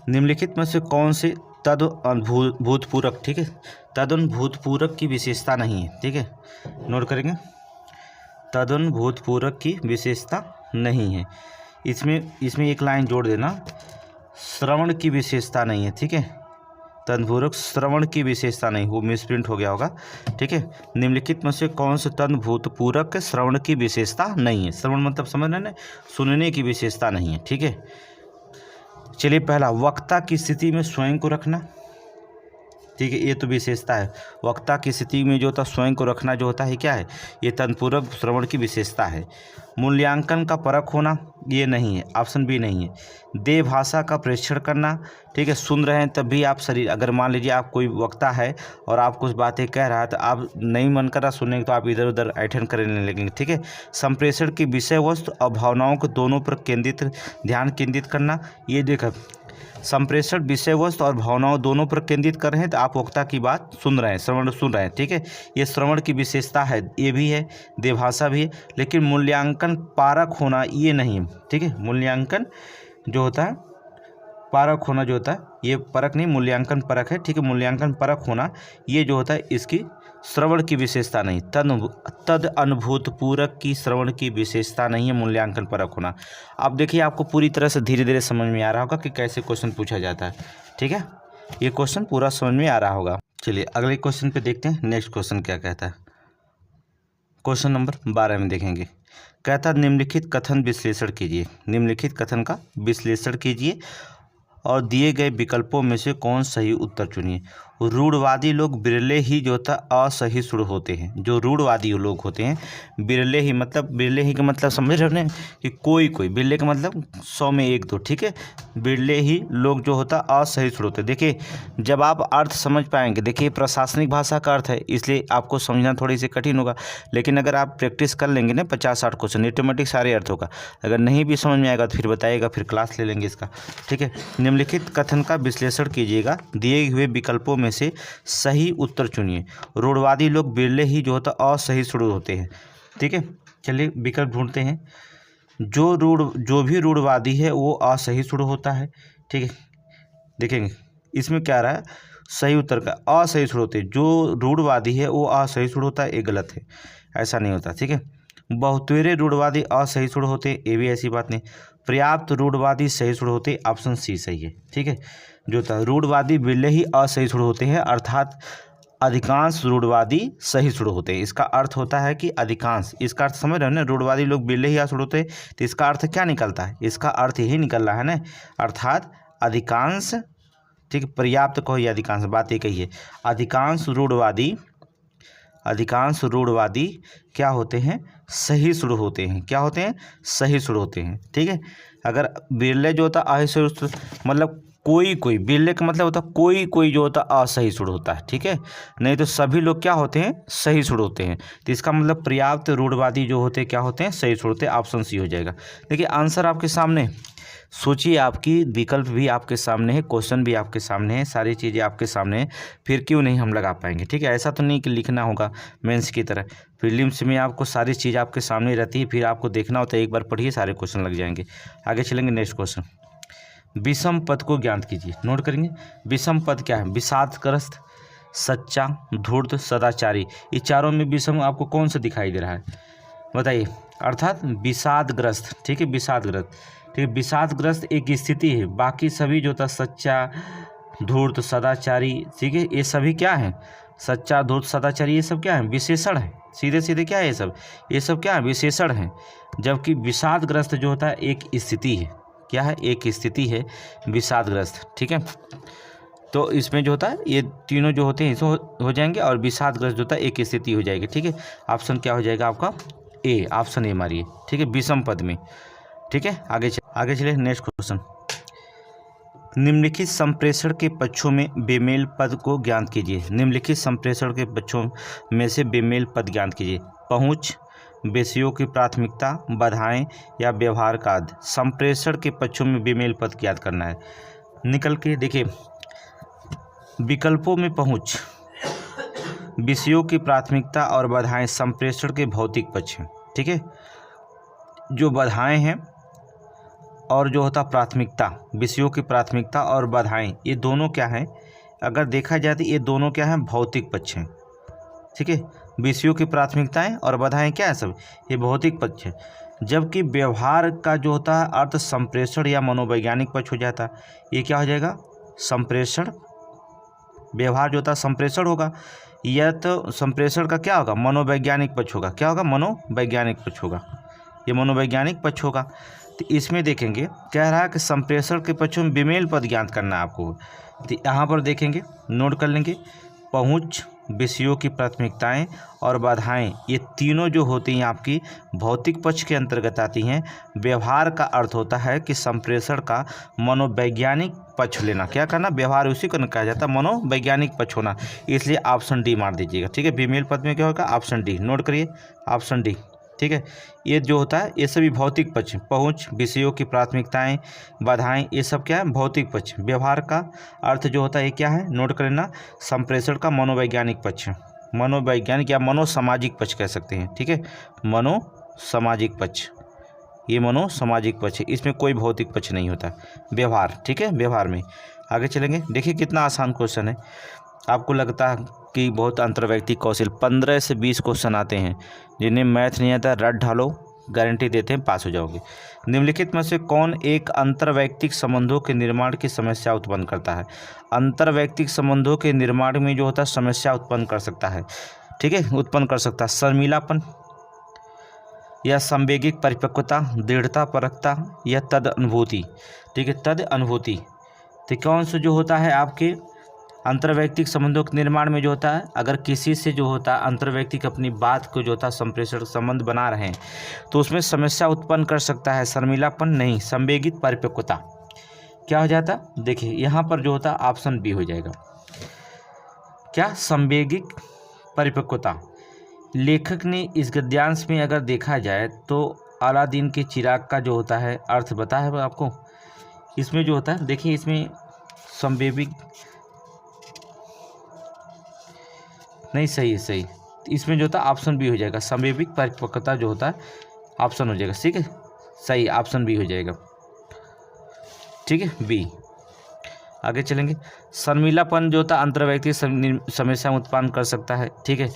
निम्नलिखित में से कौन से भूतपूरक, ठीक है, भूतपूरक की विशेषता नहीं है। ठीक है, नोट करेंगे, भूतपूरक की विशेषता नहीं है। इसमें एक लाइन जोड़ देना, श्रवण की विशेषता नहीं है। ठीक है, तद्भूतपूरक श्रवण की विशेषता नहीं, वो मिसप्रिंट हो गया होगा। ठीक है, निम्नलिखित में से कौन से तद्भूतपूरक श्रवण की विशेषता नहीं है। श्रवण मतलब समझ रहे हैं, सुनने की विशेषता नहीं है। ठीक है, चलिए पहला, वक्ता की स्थिति में स्वयं को रखना। ठीक है, ये तो विशेषता है, वक्ता की स्थिति में जो होता है स्वयं को रखना जो होता है क्या है, ये तद्भूतपूरक श्रवण की विशेषता है। मूल्यांकन का परख होना, ये नहीं है, ऑप्शन बी नहीं है। देह भाषा का प्रेक्षण करना, ठीक है, सुन रहे हैं तब भी आप शरीर, अगर मान लीजिए आप कोई वक्ता है और आप कुछ बातें कह रहा है तो आप नहीं मन कर रहा सुनने तो आप इधर उधर ऐठन करने लगेंगे। ठीक है, संप्रेषण की विषय वस्तु और भावनाओं को दोनों पर ध्यान केंद्रित करना, ये देखो संप्रेषण विषय वस्तु और भावनाओं दोनों पर केंद्रित कर रहे हैं तो आप वक्ता की बात सुन रहे हैं, श्रवण सुन रहे हैं। ठीक है, ये श्रवण की विशेषता है, ये भी है, देवभाषा भी है। लेकिन मूल्यांकन पारक होना ये नहीं है। ठीक है, मूल्यांकन जो होता है पारक होना जो होता है, ये परक नहीं, मूल्यांकन परक है। ठीक है, मूल्यांकन परक होना ये जो होता है इसकी श्रवण की विशेषता नहीं, तद अनुभूतपूरक की श्रवण की विशेषता नहीं है मूल्यांकन परक होना। अब देखिए आपको पूरी तरह से धीरे धीरे समझ में आ रहा होगा कि कैसे क्वेश्चन पूछा जाता है। ठीक है, ये क्वेश्चन पूरा समझ में आ रहा होगा। चलिए अगले क्वेश्चन पे देखते हैं नेक्स्ट क्वेश्चन क्या कहता है। क्वेश्चन नंबर 12 में देखेंगे, कहता है निम्नलिखित कथन विश्लेषण कीजिए। निम्नलिखित कथन का विश्लेषण कीजिए और दिए गए विकल्पों में से कौन सही उत्तर चुनिए। रूढ़वादी लोग बिरले ही जो होता असहिष्णु होते हैं। जो रूढ़वादी लोग होते हैं, बिरले ही मतलब, बिरले ही का मतलब समझ रहे हैं कि कोई कोई, बिरले का मतलब 100 में 1-2, ठीक है। बिरले ही लोग जो होता असहिष्णु होते हैं। देखिए जब आप अर्थ समझ पाएंगे, देखिए प्रशासनिक भाषा का अर्थ है इसलिए आपको समझना थोड़ी सी कठिन होगा, लेकिन अगर आप प्रैक्टिस कर लेंगे ना 50-60 क्वेश्चन ऑटोमेटिक सारे अर्थ होगा। अगर नहीं भी समझ में आएगा तो फिर बताइएगा, फिर क्लास ले लेंगे इसका, ठीक है। निम्नलिखित कथन का विश्लेषण कीजिएगा, दिए हुए विकल्पों में से सही उत्तर चुनिए। रूढ़वादी लोग बिरले ही जो होता असहिष्णु होते हैं, ठीक है। चलिए विकल्प ढूंढते हैं। जो भी रूढ़वादी है वो असहिष्णु होता है, ठीक है। देखेंगे इसमें क्या रहा है, सही उत्तर का असहिष्णु होते हैं। जो रूढ़वादी है वो असहिष्णु होता है, ये गलत है, ऐसा नहीं होता, ठीक है। बहुतेरे रूढ़वादी असहिष्णु होते, ये भी ऐसी बात नहीं। पर्याप्त रूढ़वादी सहिष्णु होते, ऑप्शन सी सही है, ठीक है। जो था रूढ़वादी बिरले ही असहिष्णु होते हैं, अर्थात अधिकांश रूढ़वादी सहिष्णु होते हैं। इसका अर्थ होता है कि अधिकांश, इसका अर्थ समझ रहे हो ना, रूढ़वादी लोग बिरले ही असहिष्णु होते हैं, तो इसका अर्थ क्या निकलता है, इसका अर्थ यही निकल रहा है ना, अर्थात अधिकांश, ठीक है। पर्याप्त कहो या अधिकांश, बात एक ही है। अधिकांश रूढ़वादी क्या होते हैं, सहिष्णु होते हैं। क्या होते हैं, सहिष्णु होते हैं, ठीक है। अगर बिरले जो होता असहिष्णु मतलब कोई कोई, बिरले का मतलब होता कोई कोई जो होता असहिष्णु होता है, ठीक है। नहीं तो सभी लोग क्या होते हैं, सहिष्णु होते हैं। तो इसका मतलब पर्याप्त रूढ़वादी जो होते हैं क्या होते हैं, सहिष्णु होते हैं, ऑप्शन सी हो जाएगा। देखिए आंसर आपके सामने, सोचिए आपकी विकल्प भी आपके सामने है, क्वेश्चन भी आपके सामने है, सारी चीज़ें आपके सामने है, फिर क्यों नहीं हम लगा पाएंगे, ठीक है। ऐसा तो नहीं कि लिखना होगा मेंस की तरह, प्रीलिम्स में आपको सारी चीज़ आपके सामने रहती है, फिर आपको देखना होता है, एक बार पढ़िए सारे क्वेश्चन लग जाएंगे। आगे चलेंगे नेक्स्ट क्वेश्चन। विषम पद को ज्ञात कीजिए, नोट करेंगे। विषम पद क्या है, विषादग्रस्त, सच्चा, धूर्त, सदाचारी। ये चारों में विषम आपको कौन सा दिखाई दे रहा है बताइए, अर्थात विषादग्रस्त, ठीक है, विषादग्रस्त, ठीक है। विषादग्रस्त एक स्थिति है, बाकी सभी जो था सच्चा, धूर्त, सदाचारी, ठीक है, ये सभी क्या है, सच्चा, धूर्त, सदाचारी, ये सब क्या है, विशेषण है। सीधे सीधे क्या है ये सब क्या है, विशेषण है। जबकि विषादग्रस्त जो होता है एक स्थिति है, क्या है, एक स्थिति है विषादग्रस्त, ठीक है। तो इसमें जो होता है ये तीनों जो होते हैं इसमें हो जाएंगे, और विषादग्रस्त जो होता है एक स्थिति हो जाएगी, ठीक है। ऑप्शन क्या हो जाएगा आपका, ए, ऑप्शन ए मारिए, ठीक है, विषम पद में, ठीक है। आगे चलिए नेक्स्ट क्वेश्चन। निम्नलिखित संप्रेषण के पक्षों में बेमेल पद को ज्ञात कीजिए। निम्नलिखित संप्रेषण के पक्षों में से बेमेल पद ज्ञात कीजिए। पहुँच, विषयों की प्राथमिकता, बाधाएं या व्यवहार का अर्थ। संप्रेषण के पक्षों में बेमेल पद ज्ञात करना है। निकल के देखिए, विकल्पों में पहुँच, विषयों की प्राथमिकता और बाधाएं संप्रेषण के भौतिक पक्ष हैं, ठीक है। जो बाधाएं हैं और जो होता प्राथमिकता, विषयों की प्राथमिकता और बाधाएं, ये दोनों क्या हैं, अगर देखा जाए तो ये दोनों क्या हैं, भौतिक पक्ष हैं, ठीक है। विषयों की प्राथमिकताएं और बाधाएं क्या है, सब ये भौतिक पक्ष है। जबकि व्यवहार का जो होता है अर्थ संप्रेषण या मनोवैज्ञानिक पक्ष हो जाता है। ये क्या हो जाएगा, संप्रेषण, व्यवहार जो होता है संप्रेषण होगा, या तो संप्रेषण का क्या होगा, मनोवैज्ञानिक पक्ष होगा। क्या होगा, मनोवैज्ञानिक पक्ष होगा, ये मनोवैज्ञानिक पक्ष होगा। तो इसमें देखेंगे कह रहा है कि संप्रेषण के पक्षों में बेमेल पद ज्ञात करना है आपको। तो यहाँ पर देखेंगे, नोट कर लेंगे, पहुँच, विषयों की प्राथमिकताएं और बाधाएं, ये तीनों जो होती हैं आपकी भौतिक पक्ष के अंतर्गत आती हैं। व्यवहार का अर्थ होता है कि संप्रेषण का मनोवैज्ञानिक पक्ष लेना, क्या करना, व्यवहार उसी को कहा जाता है मनोवैज्ञानिक पक्ष होना, इसलिए ऑप्शन डी मार दीजिएगा, ठीक है। बेमेल पद में क्या होगा, ऑप्शन डी, नोट करिए, ऑप्शन डी, ठीक है। ये जो होता है ये सभी भौतिक पक्ष, पहुँच, विषयों की प्राथमिकताएं, बाधाएं, ये सब क्या है, भौतिक पक्ष। व्यवहार का अर्थ जो होता है ये क्या है, नोट कर लेना, संप्रेषण का मनोवैज्ञानिक पक्ष, मनोवैज्ञानिक या मनोसामाजिक पक्ष कह सकते हैं, ठीक है। मनोसामाजिक पक्ष, ये मनोसामाजिक पक्ष है, इसमें कोई भौतिक पक्ष नहीं होता, व्यवहार, ठीक है। व्यवहार में आगे चलेंगे, देखिए कितना आसान क्वेश्चन है। आपको लगता है कि बहुत अंतर्वैयक्तिक कौशल, 15 से 20 क्वेश्चन आते हैं। जिन्हें मैथ नहीं आता रट ढालो, गारंटी देते हैं पास हो जाओगे। निम्नलिखित में से कौन एक अंतर्वैयक्तिक संबंधों के निर्माण की समस्या उत्पन्न करता है? अंतर्वैयक्तिक संबंधों के निर्माण में जो होता है समस्या उत्पन्न कर सकता है, ठीक है, उत्पन्न कर सकता है शर्मिलापन या संवेगिक परिपक्वता, दृढ़ता परखता या तद अनुभूति, ठीक है, तद अनुभूति। तो कौन सा जो होता है आपके अंतर्वैयक्तिक संबंधों के निर्माण में जो होता है, अगर किसी से जो होता है अंतर्वैयक्तिक अपनी बात को जो होता है संप्रेषण संबंध बना रहे हैं तो उसमें समस्या उत्पन्न कर सकता है शर्मिलापन, नहीं, संवेगित परिपक्वता। क्या हो जाता, देखिए यहाँ पर जो होता ऑप्शन बी हो जाएगा, क्या, संवेगिक परिपक्वता। लेखक ने इस गद्यांश में अगर देखा जाए तो अलादीन के चिराग का जो होता है अर्थ बता है आपको। इसमें जो होता है देखिए, इसमें संवेगिक नहीं, सही है, सही, इसमें जो होता है ऑप्शन बी हो जाएगा, संवेगिक परिपक्वता जो होता है ऑप्शन हो जाएगा, ठीक है, सही, ऑप्शन बी हो जाएगा, ठीक है, बी। आगे चलेंगे, शर्मिलापन जो होता है अंतर्वैयक्तिक समस्या उत्पन्न कर सकता है, ठीक है,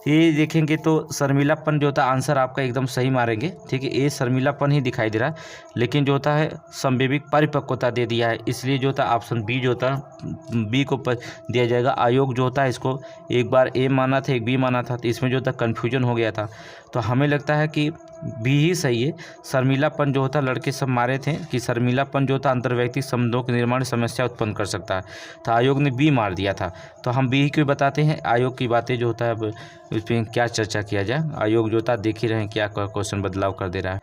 ये देखेंगे तो शर्मिलापन जो होता है आंसर आपका एकदम सही मारेंगे, ठीक है, ये शर्मिलापन ही दिखाई दे रहा है, लेकिन जो होता है संवेगिक परिपक्वता दे दिया है, इसलिए जो होता है ऑप्शन बी जो होता है बी को दिया जाएगा। आयोग जो होता है इसको एक बार ए माना था, एक बी माना था, तो इसमें जो होता है कन्फ्यूजन हो गया था, तो हमें लगता है कि बी ही सही है। शर्मिलापन जो होता है लड़के सब मारे थे कि शर्मिलापन जो होता है अंतर्वैयक्तिक संबंधों के निर्माण समस्या उत्पन्न कर सकता है, तो आयोग ने बी मार दिया था, तो हम बी ही क्यों बताते हैं। आयोग की बातें जो होता है अब इस पर क्या चर्चा किया जाए, आयोग जो होता है देख ही रहे हैं क्या क्वेश्चन बदलाव कर दे रहा है।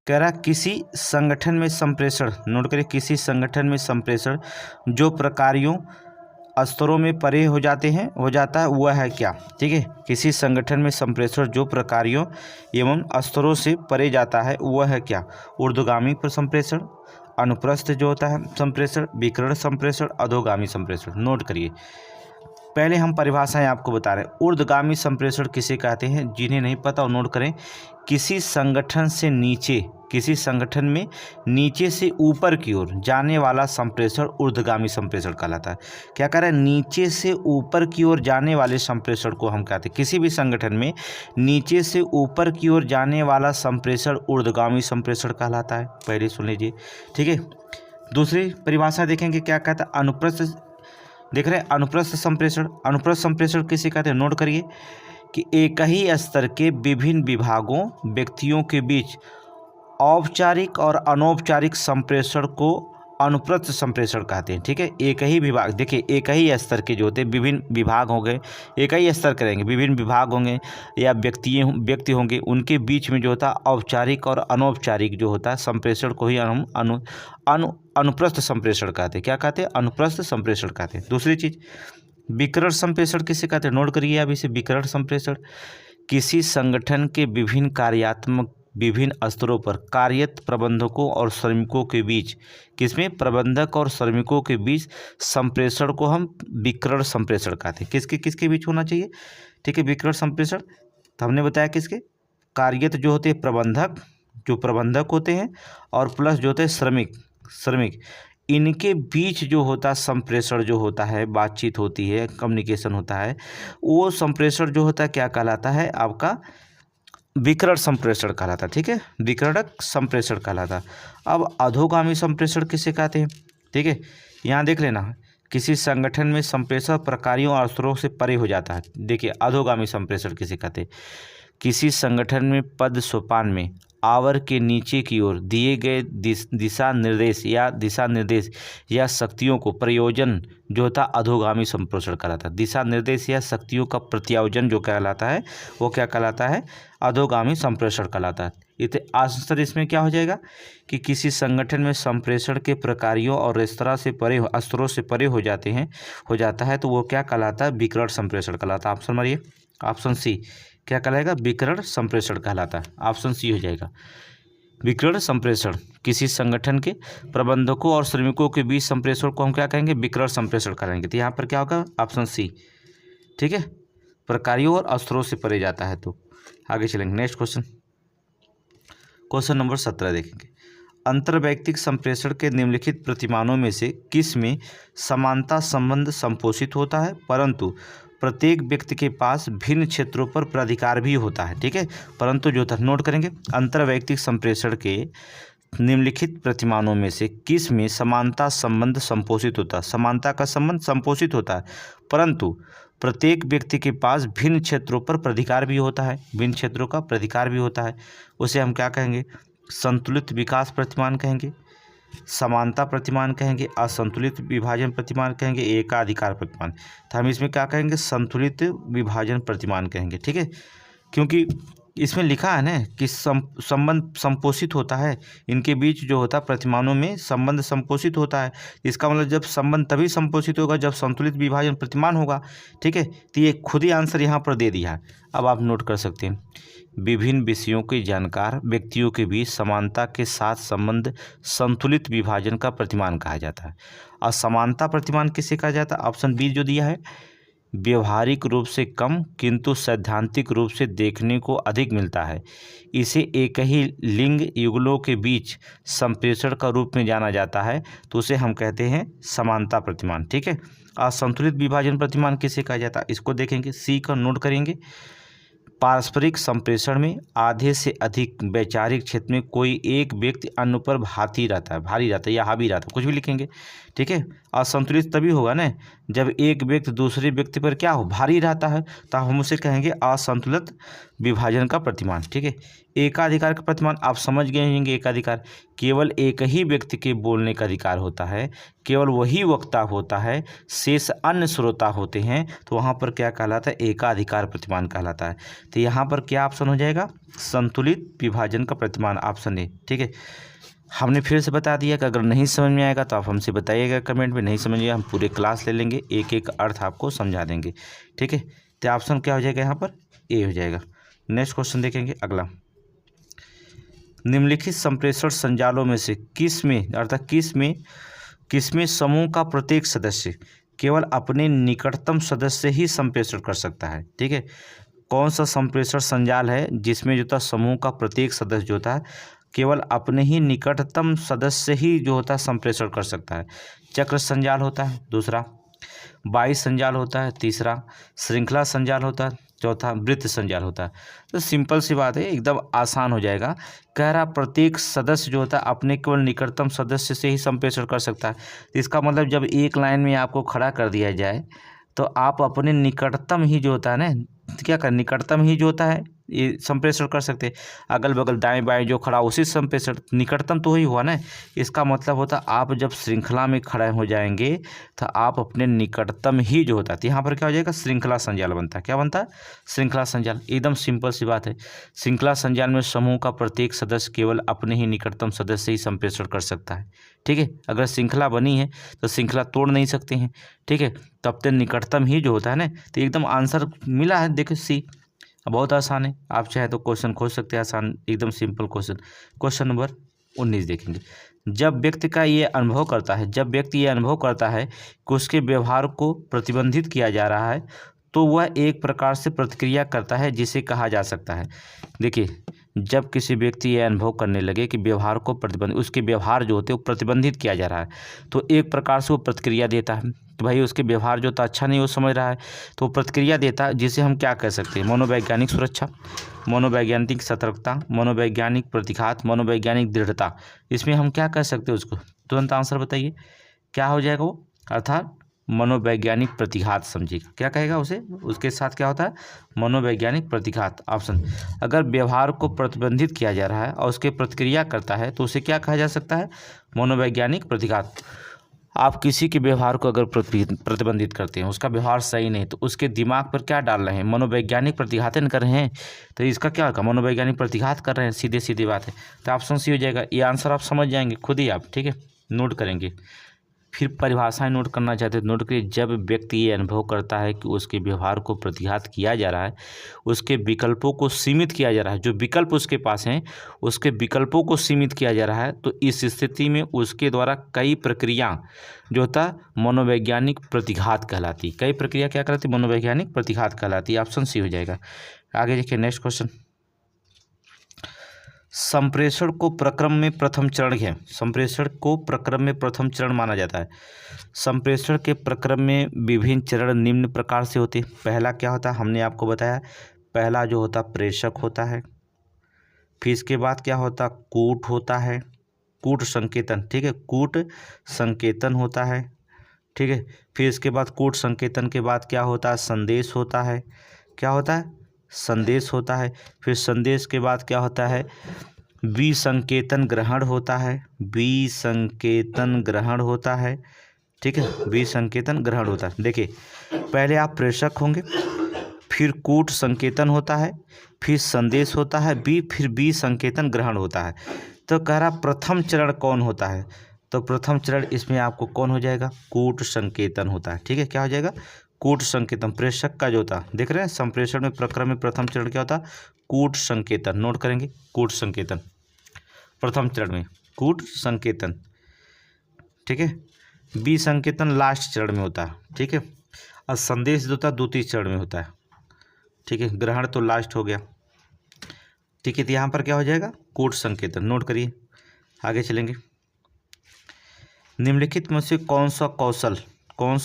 कह रहा किसी संगठन में संप्रेषण, नोट करिए, किसी संगठन में संप्रेषण जो प्रकारियों स्तरों में परे हो जाता है वह है क्या, ठीक है, किसी संगठन में संप्रेषण जो प्रकारियों एवं स्तरों से परे जाता है वह है क्या, ऊर्ध्वगामी संप्रेषण, अनुप्रस्थ जो होता है संप्रेषण, विकर्ण संप्रेषण, अधोगामी संप्रेषण। नोट करिए, पहले हम परिभाषाएं आपको बता रहे हैं। ऊर्ध्वगामी संप्रेषण किसे कहते हैं, जिन्हें नहीं पता वो नोट करें, किसी संगठन से नीचे, किसी संगठन में नीचे से ऊपर की ओर जाने वाला संप्रेषण ऊर्ध्वगामी संप्रेषण कहलाता है। क्या कह रहा है, नीचे से ऊपर की ओर जाने वाले संप्रेषण को हम कहते हैं, किसी भी संगठन में नीचे से ऊपर की ओर जाने वाला संप्रेषण ऊर्ध्वगामी संप्रेषण कहलाता है, पहले सुन लीजिए, ठीक है। दूसरी परिभाषा देखेंगे क्या कहता है, अनुप्रस्थ, देख रहे हैं अनुप्रस्थ संप्रेषण। अनुप्रस्थ संप्रेषण किसे कहते हैं, नोट करिए कि एक ही स्तर के विभिन्न विभागों व्यक्तियों के बीच औपचारिक और अनौपचारिक संप्रेषण को अनुप्रस्थ संप्रेषण कहते हैं, ठीक है। एक ही विभाग, देखिए एक ही स्तर के जो होते हैं विभिन्न विभाग हो गए, एक ही स्तर करेंगे, विभिन्न विभाग होंगे या व्यक्ति होंगे, उनके बीच में जो होता है औपचारिक और अनौपचारिक जो होता है संप्रेषण को ही हम अनुप्रस्थ संप्रेषण कहते हैं। क्या कहते हैं, अनुप्रस्थ संप्रेषण कहते हैं। दूसरी चीज विकर्ण संप्रेषण किसे कहते हैं, नोट करिए अब इसे, विकर्ण संप्रेषण किसी संगठन के विभिन्न कार्यात्मक विभिन्न स्तरों पर कार्यरत प्रबंधकों और श्रमिकों के बीच, किसमें, प्रबंधक और श्रमिकों के बीच संप्रेषण को हम विकर्ण संप्रेषण कहते हैं। किसके किसके बीच होना चाहिए, ठीक है, विकर्ण संप्रेषण। तो हमने बताया किसके, कार्यरत जो होते हैं प्रबंधक, जो प्रबंधक होते हैं, और प्लस जो होते हैं श्रमिक, इनके बीच जो होता है संप्रेषण जो होता है, बातचीत होती है, कम्युनिकेशन होता है, वो संप्रेषण जो होता है क्या कहलाता है, आपका विकर्ण संप्रेषण कहलाता है, ठीक है, विकर्णक संप्रेषण कहलाता। अब अधोगामी संप्रेषण किसे कहते हैं, ठीक है, यहाँ देख लेना, किसी संगठन में संप्रेषण प्रकारियों और स्तरों से परे हो जाता है। देखिए अधोगामी संप्रेषण किसे कहते हैं, किसी संगठन में पद सोपान में आवर के नीचे की ओर दिए गए दिशा निर्देश या शक्तियों को प्रयोजन जो होता अधोगामी संप्रेषण कहलाता है। दिशा निर्देश या शक्तियों का प्रत्यायोजन जो कहलाता है वो क्या कहलाता है, अधोगामी संप्रेषण कहलाता है। आंसर इसमें क्या हो जाएगा कि किसी संगठन में संप्रेषण के प्रकारियों और स्तरों से परे हो जाता है तो वो क्या कहलाता है, विकर्ण संप्रेषण कहलाता है। ऑप्शन मारिए, ऑप्शन सी क्या कहलाएगा, विकर्ण संप्रेषण कहलाता है। ऑप्शन सी हो जाएगा, विकर्ण संप्रेषण। किसी संगठन के प्रबंधकों और श्रमिकों के बीच संप्रेषण को हम क्या कहेंगे, विकर्ण संप्रेषण करेंगे। तो यहाँ पर क्या होगा, ऑप्शन सी, ठीक है, प्रकारियों और स्तरों से परे जाता है। तो आगे चलेंगे, नेक्स्ट क्वेश्चन नंबर 17 देखेंगे। अंतर्वैयक्तिक संप्रेषण के निम्नलिखित प्रतिमानों में से किस में समानता संबंध संपोषित होता है परंतु प्रत्येक व्यक्ति के पास भिन्न क्षेत्रों पर प्राधिकार भी होता है, ठीक है। परंतु जो था नोट करेंगे, अंतर्वैयक्तिक संप्रेषण के निम्नलिखित प्रतिमानों में से किस में समानता संबंध संपोषित होता है? समानता का संबंध संपोषित होता है, परंतु प्रत्येक व्यक्ति के पास भिन्न क्षेत्रों पर प्राधिकार भी होता है, भिन्न क्षेत्रों का प्राधिकार भी होता है। उसे हम क्या कहेंगे? संतुलित विकास प्रतिमान कहेंगे, समानता प्रतिमान कहेंगे, असंतुलित विभाजन प्रतिमान कहेंगे, एकाधिकार प्रतिमान। तो हम इसमें क्या कहेंगे? संतुलित विभाजन प्रतिमान कहेंगे, ठीक है। क्योंकि इसमें लिखा है ना कि संबंध संपोषित होता है, इनके बीच जो होता है प्रतिमानों में संबंध संपोषित होता है। इसका मतलब जब संबंध तभी संपोषित होगा जब संतुलित विभाजन प्रतिमान होगा, ठीक है। तो ये खुद ही आंसर यहाँ पर दे दिया है। अब आप नोट कर सकते हैं, विभिन्न विषयों के जानकार व्यक्तियों के बीच समानता के साथ संबंध संतुलित विभाजन का प्रतिमान कहा जाता है। और समानता प्रतिमान किसे कहा जाता है? ऑप्शन बी जो दिया है, व्यवहारिक रूप से कम किंतु सैद्धांतिक रूप से देखने को अधिक मिलता है, इसे एक ही लिंग युगलों के बीच संप्रेषण का रूप में जाना जाता है, तो उसे हम कहते हैं समानता प्रतिमान, ठीक है। असंतुलित विभाजन प्रतिमान किसे कहा जाता है? इसको देखेंगे, सी का नोट करेंगे। पारस्परिक संप्रेषण में आधे से अधिक वैचारिक क्षेत्र में कोई एक व्यक्ति अन्य पर भारी रहता है या हावी रहता है, कुछ भी लिखेंगे, ठीक है। असंतुलित तभी होगा ना जब एक व्यक्ति दूसरे व्यक्ति पर क्या हो? भारी रहता है, तो हम उसे कहेंगे असंतुलित विभाजन का प्रतिमान, ठीक है। एकाधिकार का प्रतिमान आप समझ गए होंगे। एकाधिकार केवल एक ही व्यक्ति के बोलने का अधिकार होता है, केवल वही वक्ता होता है, शेष अन्य श्रोता होते हैं, तो वहाँ पर क्या कहलाता है? एकाधिकार प्रतिमान कहलाता है। तो यहाँ पर क्या ऑप्शन हो जाएगा? संतुलित विभाजन का प्रतिमान, ऑप्शन ए, ठीक है। हमने फिर से बता दिया कि अगर नहीं समझ में आएगा तो आप हमसे बताइएगा कमेंट में, नहीं समझिएगा हम पूरे क्लास ले लेंगे, एक एक अर्थ आपको समझा देंगे, ठीक है। तो ऑप्शन क्या हो जाएगा? यहाँ पर ए हो जाएगा। नेक्स्ट क्वेश्चन देखेंगे अगला, निम्नलिखित संप्रेषण संजालों में से किस में अर्थात किस में समूह का प्रत्येक सदस्य केवल अपने निकटतम सदस्य ही संप्रेषण कर सकता है, ठीक है। कौन सा संप्रेषण संजाल है जिसमें जो था समूह का प्रत्येक सदस्य जो होता है केवल अपने ही निकटतम सदस्य ही जो होता है संप्रेषण कर सकता है? चक्र संजाल होता है, दूसरा बाई संजाल होता है, तीसरा श्रृंखला संजाल होता है, चौथा वृत्त संजाल होता है। तो सिंपल सी बात है, एकदम आसान हो जाएगा। कह रहा प्रत्येक सदस्य जो होता है अपने केवल निकटतम सदस्य से ही संप्रेषण कर सकता है। तो इसका मतलब जब एक लाइन में आपको खड़ा कर दिया जाए तो आप अपने निकटतम ही जो होता है ना, क्या कर निकटतम ही जो होता है ये संप्रेषण कर सकते हैं। अगल बगल दाएं बाएं जो खड़ा उसी संप्रेषण, निकटतम तो ही हुआ ना। इसका मतलब होता आप जब श्रृंखला में खड़े हो जाएंगे तो आप अपने निकटतम ही जो होता है, तो यहाँ पर क्या हो जाएगा? श्रृंखला संजाल बनता है। क्या बनता है? श्रृंखला संजाल। एकदम सिंपल सी बात है। श्रृंखला संजाल में समूह का प्रत्येक सदस्य केवल अपने ही निकटतम सदस्य ही संप्रेषण कर सकता है, ठीक है। अगर श्रृंखला बनी है तो श्रृंखला तोड़ नहीं सकते हैं, ठीक है। तब तक निकटतम ही जो होता है ना, तो एकदम आंसर मिला है। देखो सी, बहुत आसान है, आप चाहे तो क्वेश्चन खोज सकते हैं आसान, एकदम सिंपल क्वेश्चन। क्वेश्चन नंबर 19 देखेंगे। जब व्यक्ति ये अनुभव करता है कि उसके व्यवहार को प्रतिबंधित किया जा रहा है तो वह एक प्रकार से प्रतिक्रिया करता है जिसे कहा जा सकता है। देखिए, जब किसी व्यक्ति ये अनुभव करने लगे कि व्यवहार को उसके व्यवहार जो होते हैं वो प्रतिबंधित किया जा रहा है, तो एक प्रकार से वो प्रतिक्रिया देता है कि भाई उसके व्यवहार जो था अच्छा नहीं वो समझ रहा है, तो वो प्रतिक्रिया देता है, जिसे हम क्या कह सकते हैं? मनोवैज्ञानिक सुरक्षा, मनोवैज्ञानिक सतर्कता, मनोवैज्ञानिक प्रतिघात, मनोवैज्ञानिक दृढ़ता। इसमें हम क्या कह सकते हैं उसको? तुरंत आंसर बताइए, क्या हो जाएगा वो? अर्थात मनोवैज्ञानिक प्रतिघात समझिएगा। क्या कहेगा उसे? उसके साथ क्या होता है? मनोवैज्ञानिक प्रतिघात, ऑप्शन। अगर व्यवहार को प्रतिबंधित किया जा रहा है और उसके प्रतिक्रिया करता है तो उसे क्या कहा जा सकता है? मनोवैज्ञानिक प्रतिघात। आप किसी के व्यवहार को अगर प्रतिबंधित करते हैं, उसका व्यवहार सही नहीं, तो उसके दिमाग पर क्या डाल रहे हैं? मनोवैज्ञानिक प्रतिघातन कर रहे हैं। तो इसका क्या होगा? मनोवैज्ञानिक प्रतिघात कर रहे हैं, सीधे सीधी बात है। तो ऑप्शन सी हो जाएगा। ये आंसर आप समझ जाएंगे खुद ही आप, ठीक है, नोट करेंगे। फिर परिभाषाएं नोट करना चाहते हैं, नोट करिए। जब व्यक्ति ये अनुभव करता है कि उसके व्यवहार को प्रतिघात किया जा रहा है, उसके विकल्पों को सीमित किया जा रहा है, जो विकल्प उसके पास हैं उसके विकल्पों को सीमित किया जा रहा है, तो इस स्थिति में उसके द्वारा कई प्रक्रिया जो होता है मनोवैज्ञानिक प्रतिघात कहलाती। कई प्रक्रिया क्या कहलाती? मनोवैज्ञानिक प्रतिघात कहलाती। ऑप्शन सी हो जाएगा। आगे देखिए नेक्स्ट क्वेश्चन। संप्रेषण को प्रक्रम में प्रथम चरण है, संप्रेषण को प्रक्रम में प्रथम चरण माना जाता है। संप्रेषण के प्रक्रम में विभिन्न चरण निम्न प्रकार से होते हैं। पहला क्या होता है, हमने आपको बताया, पहला जो होता प्रेषक होता है, फिर इसके बाद क्या होता, कूट होता है, कूट संकेतन, ठीक है, कूट संकेतन होता है, ठीक है। फिर इसके बाद कूट संकेतन के बाद क्या होता है, संदेश होता है, क्या होता है, संदेश होता है। फिर संदेश के बाद क्या होता है, विसंकेतन ग्रहण होता है, विसंकेतन ग्रहण होता है, ठीक है, विसंकेतन ग्रहण होता है। देखिए पहले आप प्रेषक होंगे, फिर कूट संकेतन होता है, फिर संदेश होता है, फिर विसंकेतन ग्रहण होता है। तो कह रहा प्रथम चरण कौन होता है, तो प्रथम चरण इसमें आपको कौन हो जाएगा, कूट संकेतन होता है, ठीक है, क्या हो जाएगा, कूट संकेतन। प्रेषक का जो होता, देख रहे हैं, संप्रेषण में प्रक्रम में प्रथम चरण क्या होता, कूट संकेतन, नोट करेंगे, कूट संकेतन प्रथम चरण में, कूट संकेतन, ठीक है। विसंकेतन लास्ट चरण में होता है, ठीक है, और संदेश जो होता है द्वितीय चरण में होता है, ठीक है। ग्रहण तो लास्ट हो गया, ठीक है। तो यहाँ पर क्या हो जाएगा, कूट संकेतन, नोट करिए, आगे चलेंगे। निम्नलिखित में से कौन सा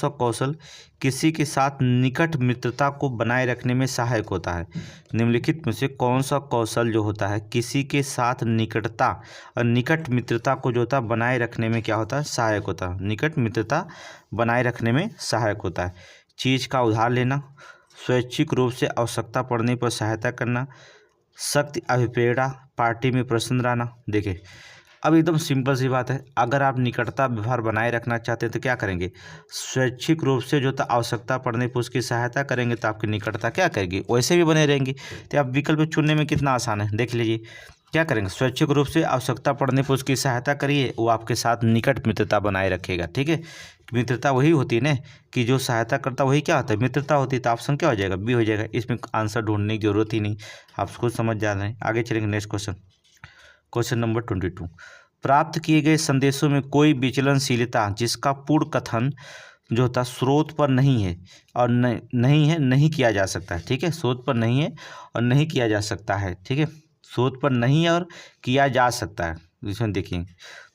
कौशल किसी के साथ निकट मित्रता को बनाए रखने में सहायक होता है। निम्नलिखित में से कौन सा कौशल जो होता है किसी के साथ निकटता और निकट मित्रता को जो होता है बनाए रखने में क्या होता है, सहायक होता है, निकट मित्रता बनाए रखने में सहायक होता है। चीज़ का उधार लेना, स्वैच्छिक रूप से आवश्यकता पड़ने पर सहायता करना, शक्ति अभिप्रेरणा, पार्टी में प्रसन्न रहना। देखिए अब एकदम सिंपल सी बात है, अगर आप निकटता व्यवहार बनाए रखना चाहते हैं तो क्या करेंगे, स्वैच्छिक रूप से जो आवश्यकता पड़ने पर उसकी सहायता करेंगे तो आपकी निकटता क्या करेगी, वैसे भी बने रहेंगी। तो आप विकल्प चुनने में कितना आसान है, देख लीजिए, क्या करेंगे, स्वैच्छिक रूप से आवश्यकता पड़ने पर उसकी सहायता करिए, वो आपके साथ निकट मित्रता बनाए रखेगा, ठीक है। मित्रता वही होती है ना कि जो सहायता करता वही क्या होता है, मित्रता होती है। तो ऑप्शन क्या हो जाएगा, बी हो जाएगा, इसमें आंसर ढूंढने की जरूरत ही नहीं, आप खुद समझ जा रहे हैं। आगे चलेंगे, नेक्स्ट क्वेश्चन, क्वेश्चन नंबर 22। प्राप्त किए गए संदेशों में कोई विचलनशीलता जिसका पूर्ण कथन जो होता स्रोत पर नहीं है और नहीं किया जा सकता है, ठीक है, स्रोत पर नहीं है और नहीं किया जा सकता है, ठीक है, स्रोत पर नहीं है और किया जा सकता है। इसमें देखिए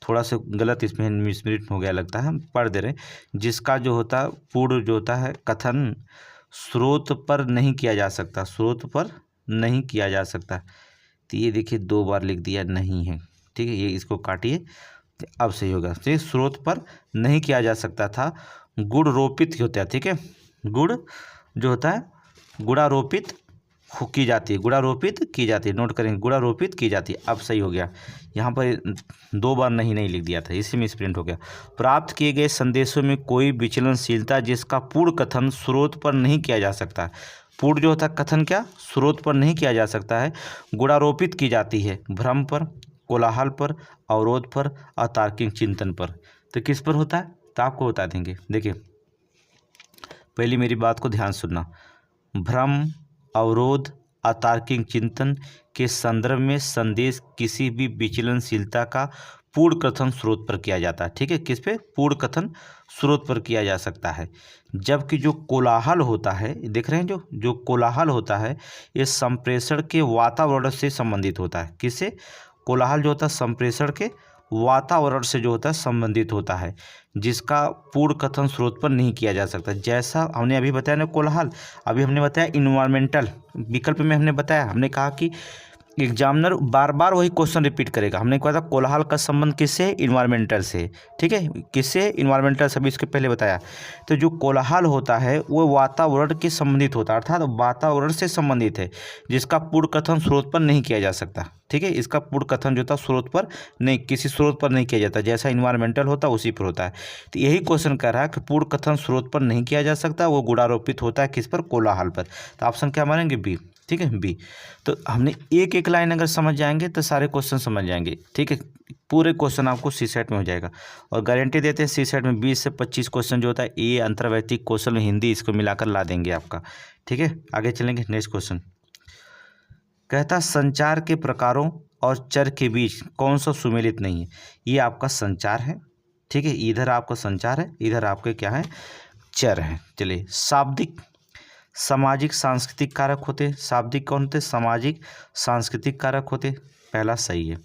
थोड़ा सा गलत इसमें मिसप्रिंट हो गया लगता है, हम पढ़ दे रहे हैं, जिसका जो होता पूर्ण जो होता है कथन स्रोत पर नहीं किया जा सकता, स्रोत पर नहीं किया जा सकता। तो ये देखिए 2 बार लिख दिया नहीं है, ठीक है, ये इसको काटिए, अब सही होगा। तो स्रोत पर नहीं किया जा सकता था, गुणारोपित होता है, ठीक है, गुण जो होता है गुणारोपित की जाती है, गुणारोपित की जाती है, नोट करेंगे, गुणारोपित की जाती है। अब सही हो गया, यहाँ पर 2 बार नहीं लिख दिया था, इसी में स्प्रिंट हो गया। प्राप्त किए गए संदेशों में कोई विचलनशीलता जिसका पूर्ण कथन स्रोत पर नहीं किया जा सकता, पूर्ण जो होता है कथन क्या स्रोत पर नहीं किया जा सकता है, गुणारोपित की जाती है भ्रम पर, कोलाहल पर, अवरोध पर, अतार्किक चिंतन पर। तो किस पर होता है, तो आपको बता देंगे। देखिए पहली मेरी बात को ध्यान सुनना, भ्रम, अवरोध, अतार्किक चिंतन के संदर्भ में संदेश किसी भी विचलनशीलता का पूर्ण कथन स्रोत पर किया जाता है, ठीक है, किस पे, पूर्ण कथन स्रोत पर किया जा सकता है। जबकि जो कोलाहल होता है, देख रहे हैं, जो कोलाहल होता है ये संप्रेषण के वातावरण से संबंधित होता है। किससे, कोलाहल जो होता है संप्रेषण के वातावरण से जो होता है संबंधित होता है, जिसका पूर्ण कथन स्रोत पर नहीं किया जा सकता। जैसा हमने अभी बताया ना कोलाहल, अभी हमने बताया इन्वायरमेंटल, विकल्प में हमने बताया, हमने कहा कि एग्जामिनर बार बार वही क्वेश्चन रिपीट करेगा। हमने कहा था कोलाहल का संबंध किससे है, इन्वायरमेंटल से, ठीक है, किससे, इन्वायरमेंटल से, अभी इसके पहले बताया। तो जो कोलाहल होता है वो वातावरण के संबंधित होता है, अर्थात वातावरण से संबंधित है, जिसका पूर्ण कथन स्रोत पर नहीं किया जा सकता, ठीक है, इसका पूर्ण कथन जो था स्रोत पर नहीं, किसी स्रोत पर नहीं किया जाता, जैसा इन्वायरमेंटल होता है उसी पर होता है। तो यही क्वेश्चन कह रहा है कि पूर्ण कथन स्रोत पर नहीं किया जा सकता, वो गुणारोपित होता है किस पर, कोलाहल पर। तो ऑप्शन क्या मानेंगे, बी, ठीक है, बी। तो हमने एक लाइन अगर समझ जाएंगे तो सारे क्वेश्चन समझ जाएंगे, ठीक है, पूरे क्वेश्चन आपको सी सेट में हो जाएगा। और गारंटी देते हैं सी सेट में 20 से 25 क्वेश्चन जो होता है ये अंतर्वैयक्तिक क्वेश्चन में हिंदी इसको मिलाकर ला देंगे आपका, ठीक है। आगे चलेंगे, नेक्स्ट क्वेश्चन कहता संचार के प्रकारों और चर के बीच कौन सा सुमेलित नहीं है। ये आपका संचार है, ठीक है, इधर आपका संचार है, इधर आपके क्या है, चर है। चलिए, शाब्दिक, सामाजिक, सांस्कृतिक कारक होते, शाब्दिक कौन होते, सामाजिक, सांस्कृतिक कारक होते, पहला सही है।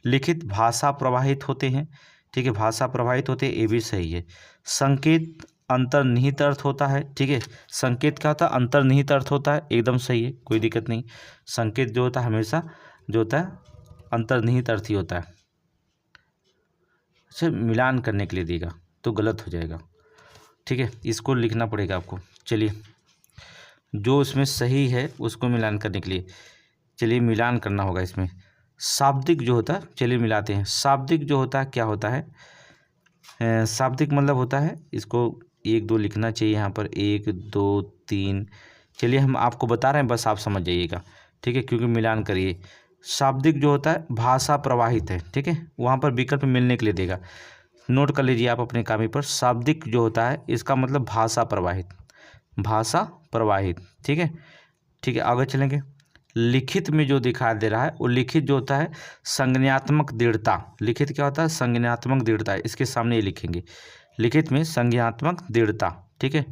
लिखित भाषा प्रवाहित होते हैं, ठीक है, भाषा प्रवाहित होते हैं, ये भी सही है। संकेत अंतर्निहित अर्थ होता है, ठीक है, संकेत क्या होता है, अंतर्निहित अर्थ होता है, एकदम सही है, कोई दिक्कत नहीं। संकेत जो होता है हमेशा जो होता है अंतर्निहित अर्थ ही होता है। अच्छा, मिलान करने के लिए देगा तो गलत हो जाएगा, ठीक है, इसको लिखना पड़ेगा आपको। चलिए, जो उसमें सही है उसको मिलान करने के लिए चलिए मिलान करना होगा इसमें। शाब्दिक जो होता है, चलिए मिलाते हैं। शाब्दिक जो होता है क्या होता है, शाब्दिक मतलब होता है, इसको 1 2 लिखना चाहिए यहाँ पर, 1 2 3। चलिए हम आपको बता रहे हैं, बस आप समझ जाइएगा, ठीक है, क्योंकि मिलान करिए। शाब्दिक जो होता है भाषा प्रवाहित है, ठीक है, वहाँ पर विकल्प मिलने के लिए देगा, नोट कर लीजिए आप अपने कापी पर। शाब्दिक जो होता है इसका मतलब भाषा प्रवाहित, भाषा प्रवाहित, ठीक है, ठीक है। आगे चलेंगे। लिखित में जो दिखाई दे रहा है वो लिखित जो होता है संज्ञात्मक दृढ़ता। लिखित क्या होता है, संज्ञात्मक दृढ़ता, इसके सामने ये लिखेंगे, लिखित में संज्ञात्मक दृढ़ता, ठीक है।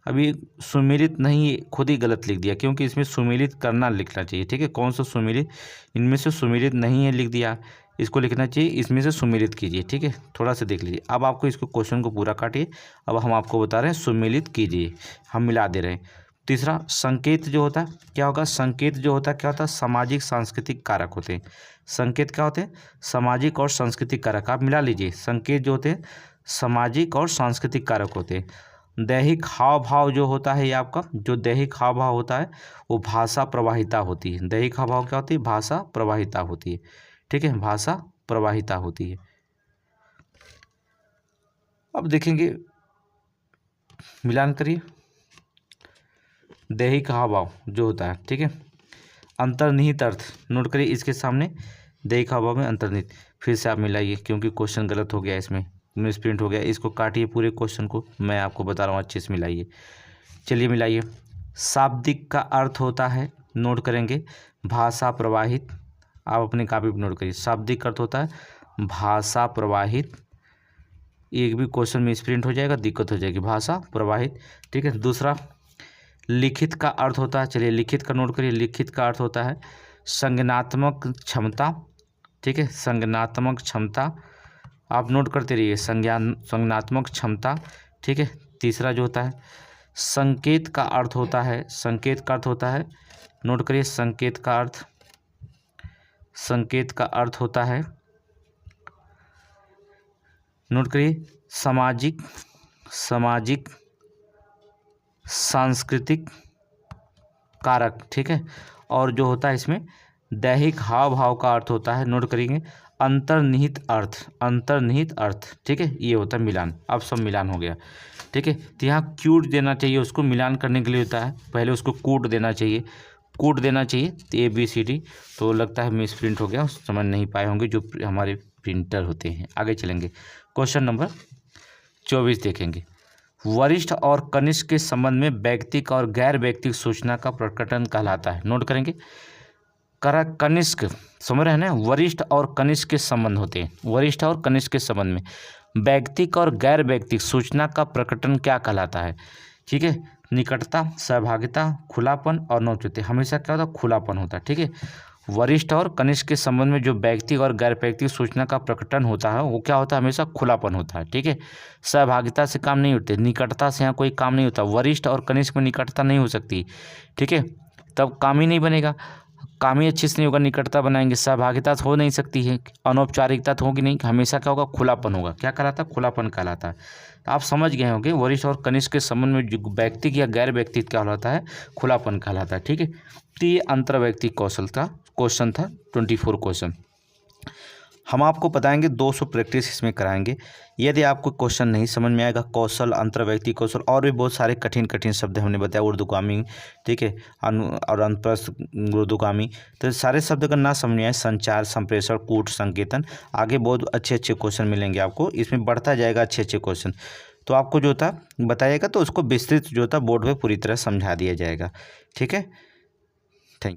अभी सुमेलित नहीं, खुद ही गलत लिख दिया, क्योंकि इसमें सुमेलित करना लिखना चाहिए, ठीक है। कौन सा सुमेलित, इनमें से सुमेलित नहीं है लिख दिया, इसको लिखना चाहिए इसमें से सुमेलित कीजिए, ठीक है, थोड़ा सा देख लीजिए। अब आपको इसको क्वेश्चन को पूरा काटिए, अब हम आपको बता रहे हैं सुमेलित कीजिए, हम मिला दे रहे हैं। तीसरा, संकेत जो होता है क्या होगा, संकेत जो होता है क्या होता है, सामाजिक सांस्कृतिक कारक होते हैं। संकेत क्या होते हैं, सामाजिक और सांस्कृतिक कारक, आप मिला लीजिए। संकेत जो होते हैं सामाजिक और सांस्कृतिक कारक होते हैं। दैहिक हाव भाव जो होता है, ये आपका जो दैहिक हाव भाव होता है वो भाषा प्रवाहिता होती है। दैहिक हाव भाव क्या होती है, भाषा प्रवाहिता होती है, ठीक है, भाषा प्रवाहिता होती है। अब देखेंगे, मिलान करिए। दैहिक हाव भाव जो होता है, ठीक है, अंतर्निहित अर्थ, नोट करिए इसके सामने, दैहिक हाव भाव में अंतर्निहित। फिर से आप मिलाइए, क्योंकि क्वेश्चन गलत हो गया, इसमें मिसप्रिंट हो गया, इसको काटिए पूरे क्वेश्चन को, मैं आपको बता रहा हूँ, अच्छे से मिलाइए। चलिए मिलाइए। शाब्दिक का अर्थ होता है, नोट करेंगे, भाषा प्रवाहित, आप अपनी कापी पर नोट करिए। शाब्दिक अर्थ होता है भाषा प्रवाहित, एक भी क्वेश्चन में मिसप्रिंट हो जाएगा, दिक्कत हो जाएगी, भाषा प्रवाहित, ठीक है। दूसरा, लिखित का अर्थ होता है, चलिए लिखित का नोट करिए, लिखित का अर्थ होता है संज्ञानात्मक क्षमता, ठीक है, संज्ञानात्मक क्षमता, आप नोट करते रहिए, संज्ञानात्मक क्षमता, ठीक है। तीसरा जो होता है संकेत का अर्थ होता है, संकेत का अर्थ होता है, नोट करिए, संकेत का अर्थ, संकेत का अर्थ होता है, नोट करिए, सामाजिक, सामाजिक सांस्कृतिक कारक, ठीक है। और जो होता है इसमें दैहिक हाव भाव का अर्थ होता है, नोट करेंगे, अंतर्निहित अर्थ, अंतर्निहित अर्थ, ठीक है, ये होता है मिलान। अब सब मिलान हो गया, ठीक है। तो यहाँ क्यूट देना चाहिए, उसको मिलान करने के लिए होता है, पहले उसको कूट देना चाहिए, कूट देना चाहिए, तो ABCD, तो लगता है मिस प्रिंट हो गया, समझ नहीं पाए होंगे जो हमारे प्रिंटर होते हैं। आगे चलेंगे, क्वेश्चन नंबर 24 देखेंगे। वरिष्ठ और कनिष्ठ के संबंध में व्यक्तिक और गैर व्यक्तिक सूचना का प्रकटन कहलाता है। नोट करेंगे, कनिष्ठ, समझ रहे हैं ना, वरिष्ठ और कनिष्ठ के संबंध होते हैं, वरिष्ठ और कनिष्ठ के संबंध में व्यक्तिक और गैर व्यक्तिक सूचना का प्रकटन क्या कहलाता है, ठीक है। निकटता, सहभागिता, खुलापन और नौचित्य, हमेशा क्या होता है, खुलापन होता है, ठीक है। वरिष्ठ और कनिष्ठ के संबंध में जो व्यक्तिगत और गैर व्यक्तिगत सूचना का प्रकटन होता है वो क्या होता है, हमेशा खुलापन होता है, ठीक है। सहभागिता से काम नहीं होते, निकटता से यहाँ कोई काम नहीं होता, वरिष्ठ और कनिष्ठ में निकटता नहीं हो सकती, ठीक है, तब काम ही नहीं बनेगा, काम ही अच्छे से नहीं होगा, निकटता बनाएंगे, सहभागिता हो नहीं सकती है, अनौपचारिकता तो होगी नहीं, हमेशा क्या होगा, खुलापन होगा, क्या कहलाता है, खुलापन कहलाता है। तो आप समझ गए होंगे वरिष्ठ और कनिष्ठ के संबंध में जो व्यक्तिगत या गैर व्यक्तिगत क्या होता है, खुलापन कहलाता है, ठीक है। तो ये अंतर्व्यक्तिक कौशल का क्वेश्चन था, 24 क्वेश्चन। हम आपको बताएंगे 200 प्रैक्टिस इसमें कराएंगे। यदि आपको क्वेश्चन नहीं समझ में आएगा, कौशल, अंतर्व्यक्तिक कौशल और भी बहुत सारे कठिन कठिन शब्द हमने बताया, उर्दूगामी, ठीक है, और अनुप्रस्थ उर्दूगामी, तो सारे शब्द का ना समझ में आए, संचार, संप्रेषण, कूट, संकेतन, आगे बहुत अच्छे अच्छे क्वेश्चन मिलेंगे आपको, इसमें बढ़ता जाएगा अच्छे अच्छे क्वेश्चन। तो आपको जो था बताइएगा तो उसको विस्तृत जो था बोर्ड पर पूरी तरह समझा दिया जाएगा, ठीक है।